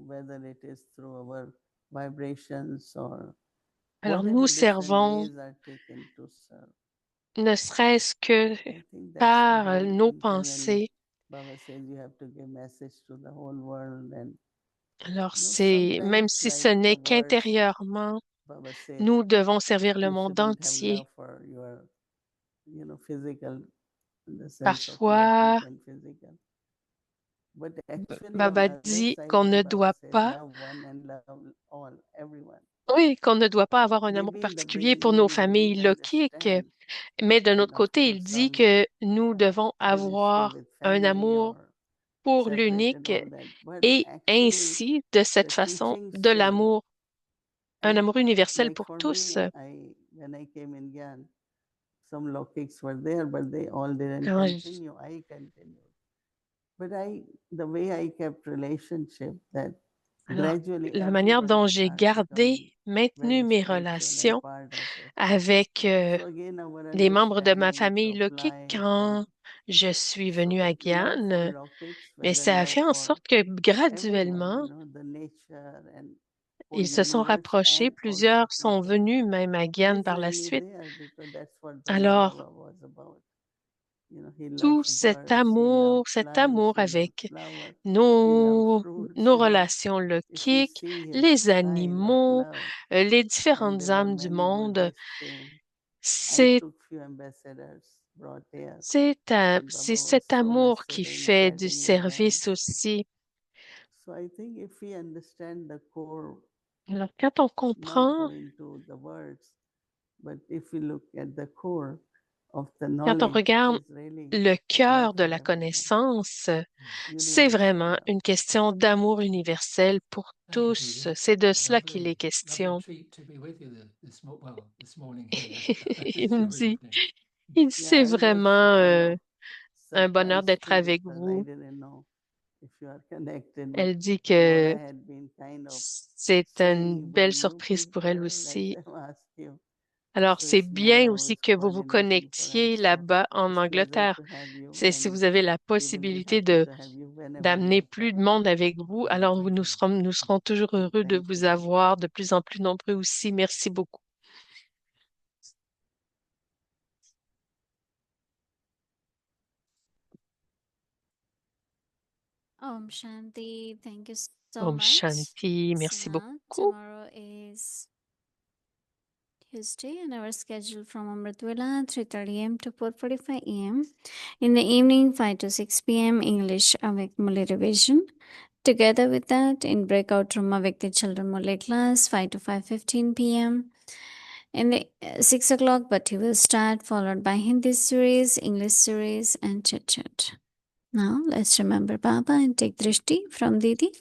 whether it is through our vibrations or Alors whatever nous different servons, ways are taken to serve. ne serait-ce que I think that's the par whole nos internally. pensées. Baba says you have to give message to the whole world, and Alors c'est, même sometimes si ce like n'est the words qu'intérieurement, Baba said, nous devons servir le you monde shouldn't have entier. love for your, physical, in the sense of Parfois, logic and physical. But actually on Baba other dit side, qu'on ne Baba doit said pas, love one and love all, everyone. oui, qu'on ne doit pas avoir un amour Maybe in the particulier pour nos beginning we familles didn't lokiques, understand, mais de notre of côté, il course dit some que nous devons they will stay avoir with un family amour or pour separated, l'unique all that. But et actually ainsi, de cette the façon, teachings de say, l'amour, un and amour universel like pour for tous. me, when I came in Gyan, some lokics were there, but they all didn't Quand je- continue. I continued. But the way I kept relationship, that Alors, gradually la manière everyone dont j'ai start becoming maintenu very mes spiritual and relations part of it. avec So again, our les membres de ma understanding famille to lokique apply quand from, je suis venue à love for Guyane, lokics, mais whether ça a love fait en for sorte que everyone, graduellement, the nature and whole ils se sont universe, rapprochés. and also Plusieurs sont people. venus même à It Guyane is par la really suite. there because that's what Sai Alors, Baba was about. tout cet amour avec nos relations lokiques, les animaux, les différentes âmes du monde. C'est cet amour qui fait du service aussi. Alors, quand on comprend, quand on regarde le cœur de la connaissance, c'est vraiment une question d'amour universel pour tous. C'est de cela qu'il est question. Il me dit, c'est vraiment un bonheur d'être avec vous. Elle dit que c'est une belle surprise pour elle aussi. Alors, c'est bien aussi que vous vous connectiez là-bas en Angleterre. Si vous avez la possibilité d'amener plus de monde avec vous, alors nous serons toujours heureux de vous avoir de plus en plus nombreux aussi. Merci beaucoup. Om Shanti, thank you so Om much. Shanti, merci So now, beaucoup. tomorrow is Tuesday and our schedule from Amritwala 3:30 a.m. to 4:45 a.m. In the evening 5 to 6 p.m. English Avik Mule revision. Together with that, in breakout room Avikti Children Mule class 5 to 5:15 p.m. In the 6 o'clock, Bhatti will start, followed by Hindi series, English series, and chit chat. Now let's remember Baba and take drishti from Didi.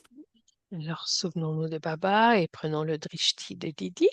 Alors, souvenons-nous de Baba et prenons le drishti de Didi.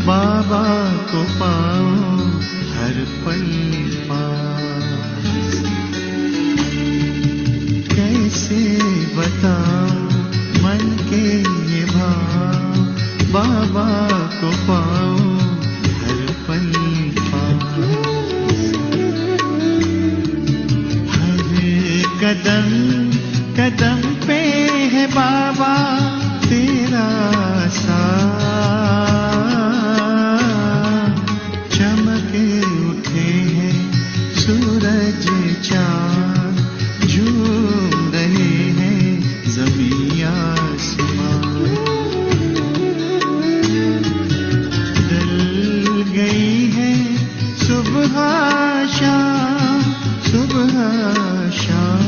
बाबा को पाओ हर पल पास, कैसे बताओ मन के ये भाव, बाबा को पाओ हर पल पास। हर कदम कदम पे है बाबा तेरा साथ, सूरज चाँद झूम रहे हैं ज़मीं आसमां। ढल गई है सुबह शाम, सुबह शाम,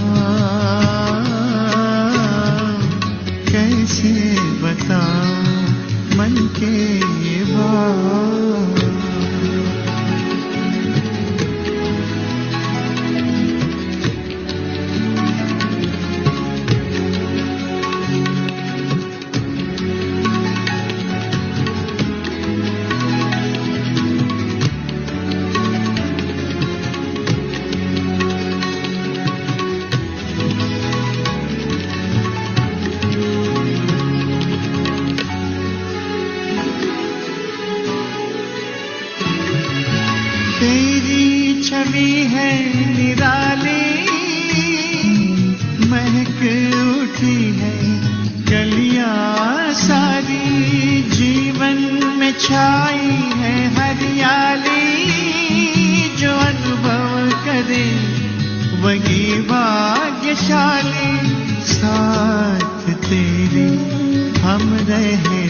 कैसे बताऊं मन के ये भाव। छवि है निराली, महक उठी है गलियां सारी, जीवन में छाई है हरियाली, जो अनुभव करे वही भाग्यशाली। साथ तेरे हम रहे